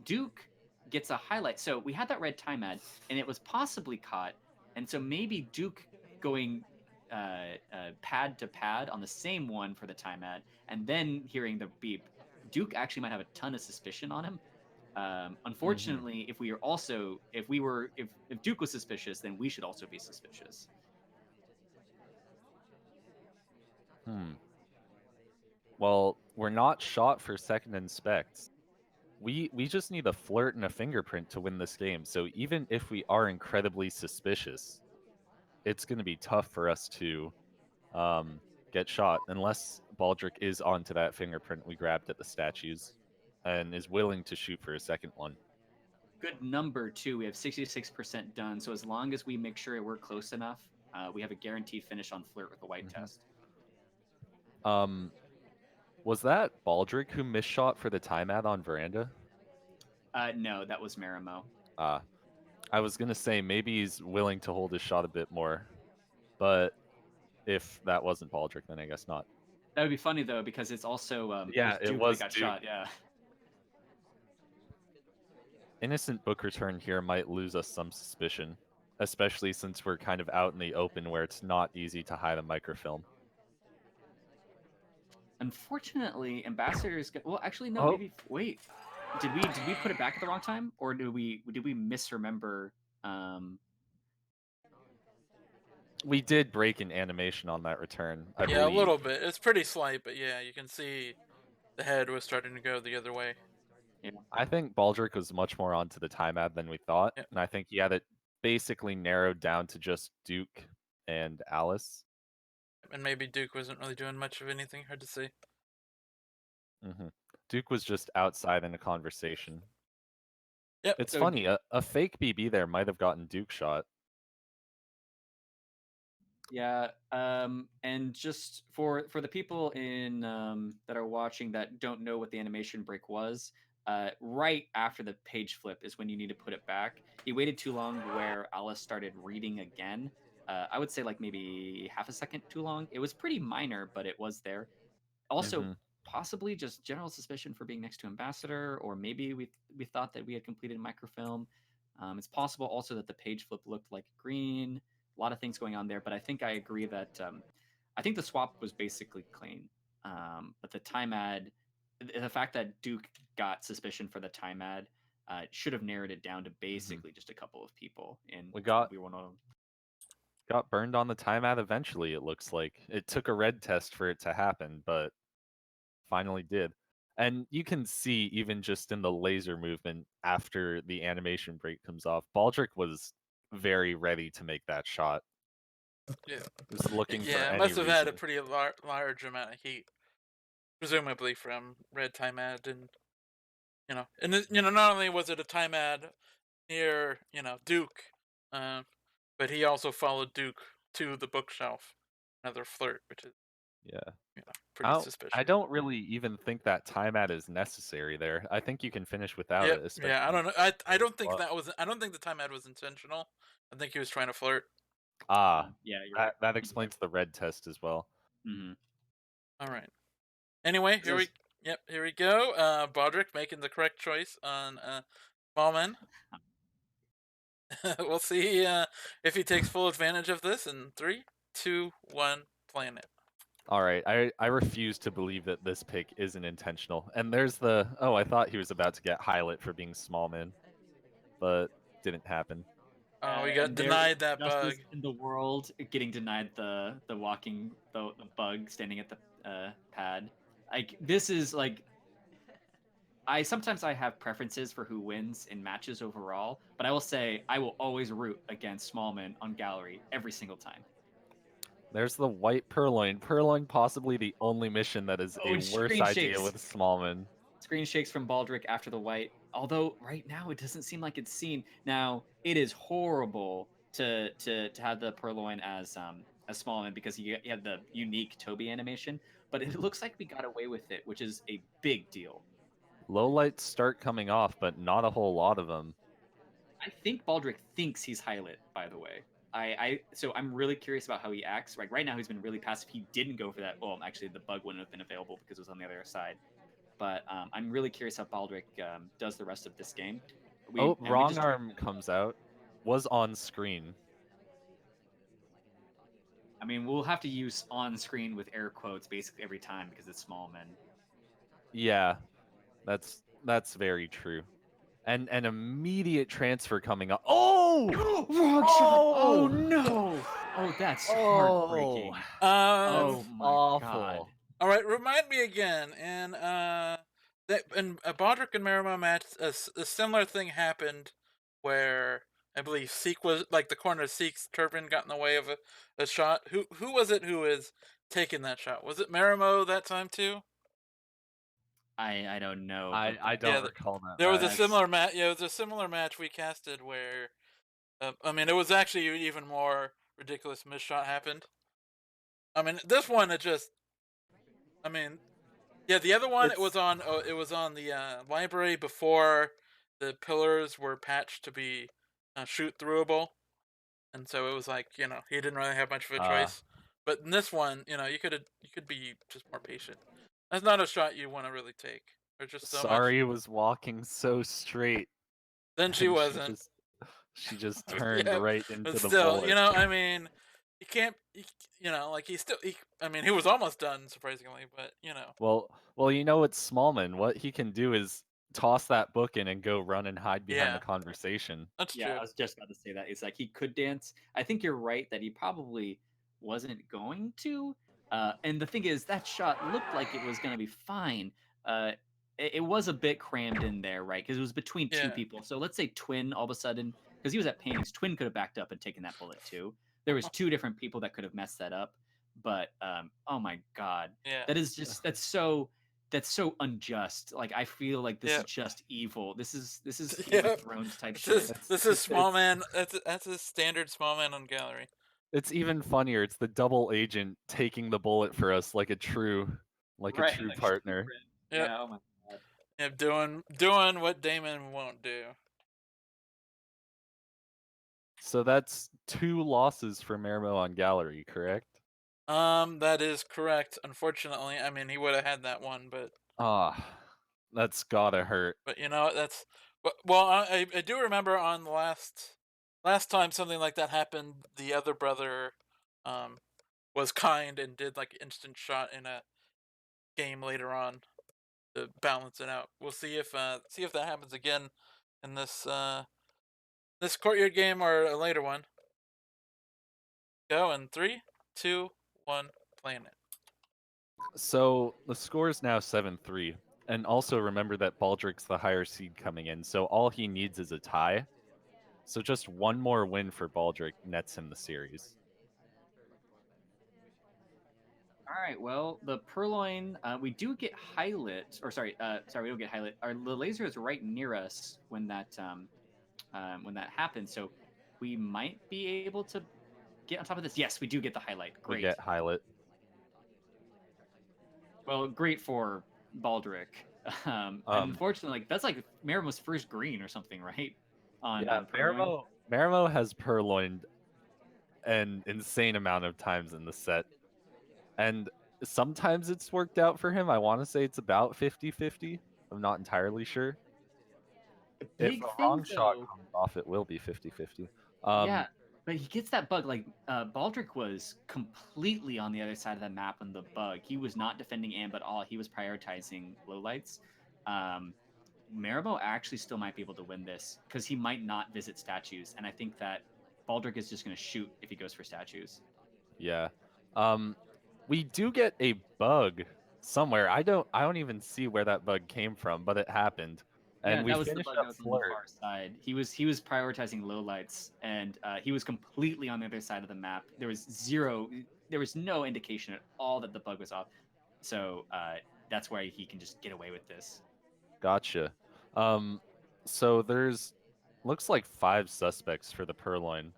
Duke gets a highlight. So we had that red time ad, and it was possibly caught, and so maybe Duke going pad to pad on the same one for the time ad, and then hearing the beep, Duke actually might have a ton of suspicion on him. Unfortunately, if Duke was suspicious, then we should also be suspicious. Well, we're not shot for second inspects. We just need a flirt and a fingerprint to win this game. So even if we are incredibly suspicious, it's going to be tough for us to get shot unless Baldrick is onto that fingerprint we grabbed at the statues and is willing to shoot for a second one. Good number too. We have 66% done. So as long as we make sure we're close enough, we have a guaranteed finish on flirt with the white test. Was that Baldrick who missed shot for the time ad on veranda? No, that was Marimo. I was gonna say maybe he's willing to hold his shot a bit more, but if that wasn't Baldrick, then I guess not. That would be funny though, because it's also Yeah, it Duke was that got Duke. shot. Yeah. Innocent book return here might lose us some suspicion, especially since we're kind of out in the open where it's not easy to hide a microfilm. Unfortunately, ambassadors. Well, actually, no. Oh. Maybe wait. Did we put it back at the wrong time, or did we misremember? We did break an animation on that return, I Yeah, believe. a little bit. It's pretty slight, but yeah, you can see the head was starting to go the other way. Yeah. I think Baldrick was much more onto the time ad than we thought, Yep. and I think he had it basically narrowed down to just Duke and Alice. And maybe Duke wasn't really doing much of anything. Hard to say. Duke was just outside in a conversation. Yep. It's So funny, a fake BB there might have gotten Duke shot. Yeah, and just for the people in that are watching that don't know what the animation break was, right after the page flip is when you need to put it back. He waited too long where Alice started reading again. I would say like maybe half a second too long. It was pretty minor, but it was there. Also, possibly just general suspicion for being next to Ambassador, or maybe we thought that we had completed microfilm. It's possible also that the page flip looked like green. A lot of things going on there, but I think I agree that I think the swap was basically clean. But the time ad, the fact that Duke got suspicion for the time ad, should have narrowed it down to basically just a couple of people. And We got one of them. got burned on the time ad eventually, it looks like. It took a red test for it to happen, but finally did. And you can see even just in the laser movement after the animation break comes off, Baldrick was very ready to make that shot. Yeah. He was looking for Yeah, any must have had a reason. pretty large amount of heat, presumably from red time ad, and not only was it a time ad near Duke, but he also followed Duke to the bookshelf, another flirt, which is pretty suspicious. I don't really even think that time ad is necessary there. I think you can finish without Yep. it, especially. Yeah, I don't know. I don't think that was. I don't think the time ad was intentional. I think he was trying to flirt. Yeah, you're right. that explains the red test as well. Mm-hmm. All right. Anyway, here we go. Baldrick making the correct choice on Smallman. We'll see if he takes full advantage of this in 3, 2, 1, playing it. All right, I refuse to believe that this pick isn't intentional. And there's the I thought he was about to get highlight for being Smallman, but didn't happen. Oh, we got denied that bug. In the world, getting denied the walking the bug standing at the pad. Like this is like sometimes I have preferences for who wins in matches overall, but I will say I will always root against Smallman on gallery every single time. There's the white purloin. Purloin possibly the only mission that is a worse idea with Smallman. Screen shakes from Baldrick after the white. Although right now it doesn't seem like it's seen. Now it is horrible to have the purloin as Smallman because he had the unique Toby animation. but it looks like we got away with it, which is a big deal. Lowlights start coming off, but not a whole lot of them. I think Baldrick thinks he's highlit, by the way. So I'm really curious about how he acts. Like right now, he's been really passive. He didn't go for that. Well, actually, the bug wouldn't have been available because it was on the other side. But I'm really curious how Baldrick does the rest of this game. Oh, We wrong just arm comes out. Was on screen. I mean, we'll have to use on screen with air quotes basically every time because it's small men. Yeah, that's very true. And an immediate transfer coming up. Oh! Wrong shot! Oh no! Oh, that's heartbreaking. Oh my god. awful. All right, remind me again. And that in a Baldrick and Marimo match, a similar thing happened where I believe Seek was like the corner of Seek's turban got in the way of a shot. Who was it who was taking that shot? Was it Marimo that time too? I don't know. I but don't Yeah, recall that. there was a match. similar match. Yeah, it was a similar match we casted where, I mean, it was actually even more ridiculous. Miss shot happened. I mean, this one it just, I mean, yeah, the other one it was on the library before the pillars were patched to be shoot throughable, and so it was like he didn't really have much of a choice. But in this one, you could be just more patient. That's not a shot you want to really take. There's just so much. Sorry was walking so straight. Then she and wasn't. She just turned Yeah, right into but the still, bullet. I mean, you can't, like I mean, he was almost done surprisingly, but Well, you know it's Smallman. What he can do is toss that book in and go run and hide behind Yeah. the conversation. That's yeah, true. I was just about to say that. It's like he could dance. I think you're right that he probably wasn't going to. And the thing is, that shot looked like it was going to be fine. It was a bit crammed in there, right? Because it was between two Yeah. people. So let's say Twin all of a sudden, because he was at paintings, Twin could have backed up and taken that bullet too. There was two different people that could have messed that up. But oh my god, Yeah. that is just that's so unjust. Like I feel like this is just evil. This is Game of Thrones type shit. This is small man. That's a standard small man on gallery. It's even funnier. It's the double agent taking the bullet for us like a true Right, like partner. friend. Yep. Yeah, oh my god. Yeah, doing what Damon won't do. So that's 2 losses for Marimo on gallery, correct? That is correct. Unfortunately, I mean he would have had that one, but That's gotta hurt. But that's well. I do remember on the last time something like that happened. The other brother, was kind and did like instant shot in a game later on to balance it out. We'll see if that happens again in this courtyard game or a later one. Go in 3, 2, 1, playing it. So the score is now 7-3. And also remember that Baldrick's the higher seed coming in, so all he needs is a tie. So just one more win for Baldrick nets him the series. All right. Well, the purloin, we do get highlight, or sorry, we don't get highlight. The laser is right near us when that happens, so we might be able to get on top of this. Yes, we do get the highlight. Great. We get highlight. Well, great for Baldrick. Unfortunately, like that's like Marimo's first green or something, right? On purloin. Marimo has purloined an insane amount of times in the set. And sometimes it's worked out for him. I want to say it's about 50-50. I'm not entirely sure. If a wrong shot comes off, it will be 50-50. Yeah, but he gets that bug. Like Baldrick was completely on the other side of the map on the bug. He was not defending Amp at all. He was prioritizing lowlights. Marimo actually still might be able to win this because he might not visit statues, and I think that Baldrick is just going to shoot if he goes for statues. Yeah. We do get a bug somewhere. I don't even see where that bug came from, but it happened. And Yeah, we that was the finished bug up that was on the Flirt. far side. He was prioritizing lowlights, and he was completely on the other side of the map. There was no indication at all that the bug was off. So that's why he can just get away with this. Gotcha. So there's looks like 5 suspects for the purloin.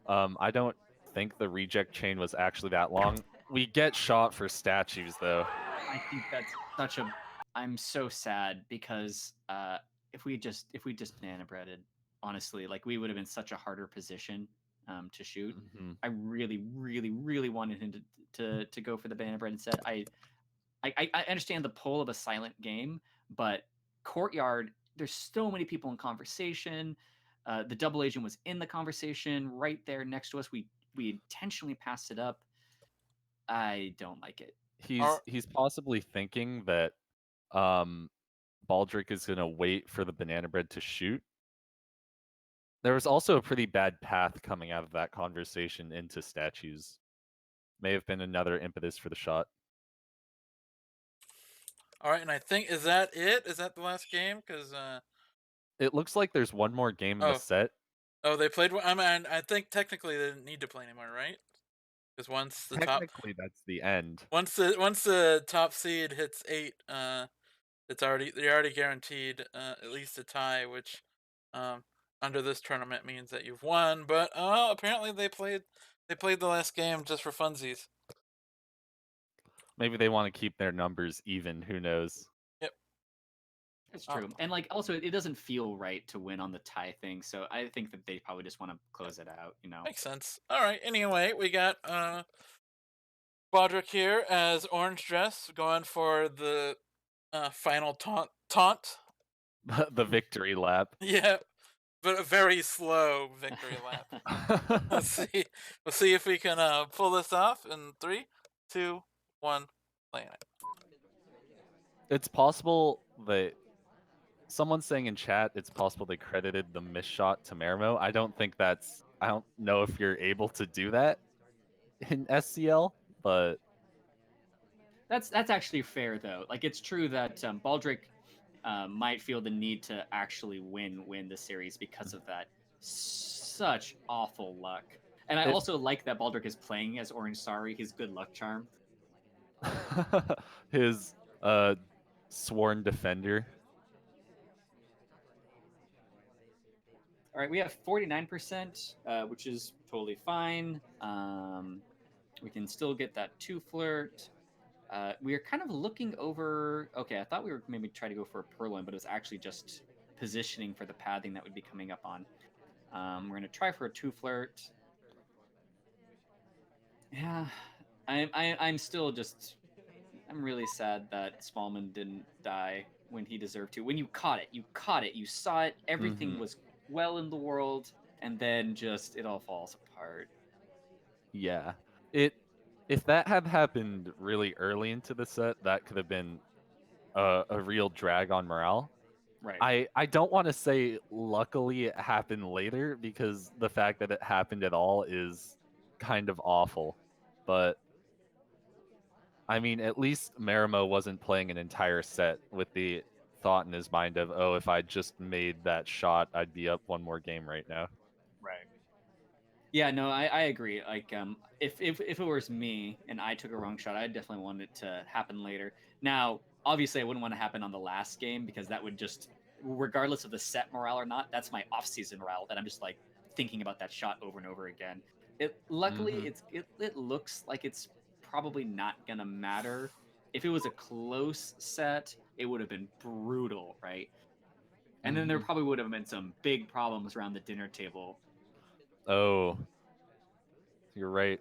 I don't think the reject chain was actually that long. We get shot for statues though. I think that's such a. I'm so sad because if we just banana breaded, honestly, like we would have been such a harder position to shoot. Hmm. I really, really, really wanted him to go for the banana bread instead. I understand the pull of a silent game, but courtyard, there's so many people in conversation. The double agent was in the conversation right there next to us. We intentionally passed it up. I don't like it. He's possibly thinking that um Baldrick is gonna wait for the banana bread to shoot. There was also a pretty bad path coming out of that conversation into statues. May have been another impetus for the shot. All right, and I think is that it? Is that the last game? Because It looks like there's one more game in the oh, set. they played. I mean, I think technically they didn't need to play anymore, right? Because Technically, that's the end. once the top seed hits 8, they're already guaranteed at least a tie, which under this tournament means that you've won. But apparently they played the last game just for funsies. Maybe they want to keep their numbers even. Who knows? Yep. That's true. And like also it doesn't feel right to win on the tie thing, so I think that they probably just want to close it out, you know. Makes sense. All right. Anyway, we got Baldrick here as Orange Dress going for the final taunt. The victory lap. Yeah, but a very slow victory lap. Let's see. We'll see if we can pull this off in 3, 2, 1. Playing it. It's possible that someone's saying in chat it's possible they credited the missed shot to Marimo. I don't know if you're able to do that in SCL, but That's actually fair though. Like it's true that Baldrick might feel the need to actually win the series because of that. Such awful luck. And I also like that Baldrick is playing as Orange Sari, his good luck charm. his sworn defender. All right, we have 49%, which is totally fine. We can still get that 2 flirt. We are kind of looking over. Okay, I thought we were maybe try to go for a purloin, but it was actually just positioning for the pathing that would be coming up on. We're gonna try for a 2 flirt. Yeah, I'm still just. I'm really sad that Smallman didn't die when he deserved to. When you caught it, you saw it. Everything was well in the world, and then just it all falls apart. Yeah, if that had happened really early into the set, that could have been a real drag on morale. Right. I don't want to say luckily it happened later because the fact that it happened at all is kind of awful. But I mean, at least Marimo wasn't playing an entire set with the thought in his mind of, oh, if I just made that shot, I'd be up one more game right now. Right. Yeah, no, I agree. Like, if it was me and I took a wrong shot, I'd definitely want it to happen later. Now, obviously, I wouldn't want to happen on the last game because that would just, regardless of the set morale or not, that's my off-season morale that I'm just like thinking about that shot over and over again. Luckily, it looks like it's probably not gonna matter. If it was a close set, it would have been brutal, right? And then there probably would have been some big problems around the dinner table. Oh, you're right.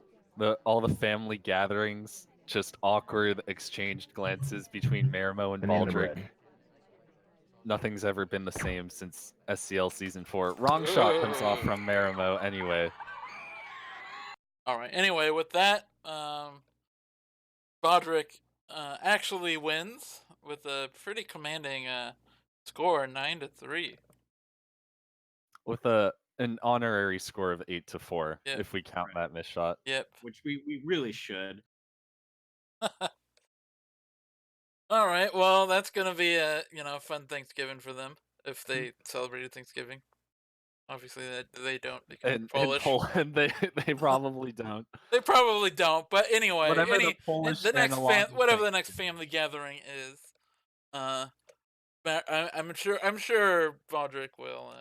All the family gatherings, just awkward exchanged glances between Marimo and Banana Baldrick. bread. Nothing's ever been the same since SCL Season 4. Wrong shot comes off from Marimo anyway. All right. Anyway, with that, Baldrick actually wins with a pretty commanding score, 9-3. With an honorary score of 8-4, Yep. if we count that missed shot. Yep. Which we really should. All right. Well, that's gonna be a fun Thanksgiving for them if they celebrated Thanksgiving. Obviously, they don't because In Polish. Poland, they probably don't. They probably don't. But anyway, Whatever the Polish the next analog of whatever the next family gathering is, I'm sure Baldrick will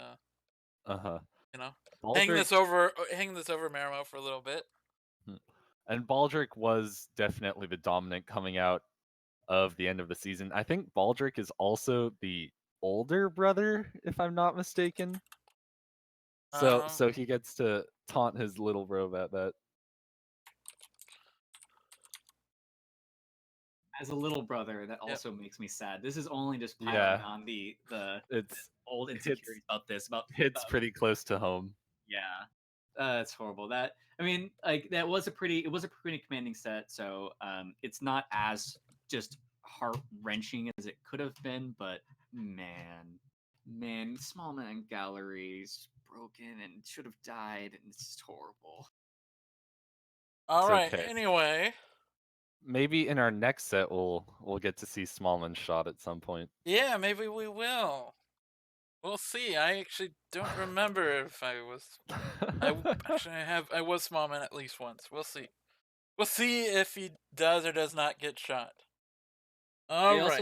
hang this over Marimo for a little bit. And Baldrick was definitely the dominant coming out of the end of the season. I think Baldrick is also the older brother, if I'm not mistaken. So he gets to taunt his little bro about that. As a little brother, that Yep. also makes me sad. This is only just piling on the old insecurities about this. Hits pretty close to home. Yeah, it's horrible. That I mean, like it was a pretty commanding set. So it's not as just heart wrenching as it could have been, but man, small man galleries broken and should have died, and it's just horrible. All right. Okay. Anyway, maybe in our next set we'll get to see Smallman shot at some point. yeah, maybe we will. We'll see. I actually don't remember if I was. I was Smallman at least once. We'll see. We'll see if he does or does not get shot. All right.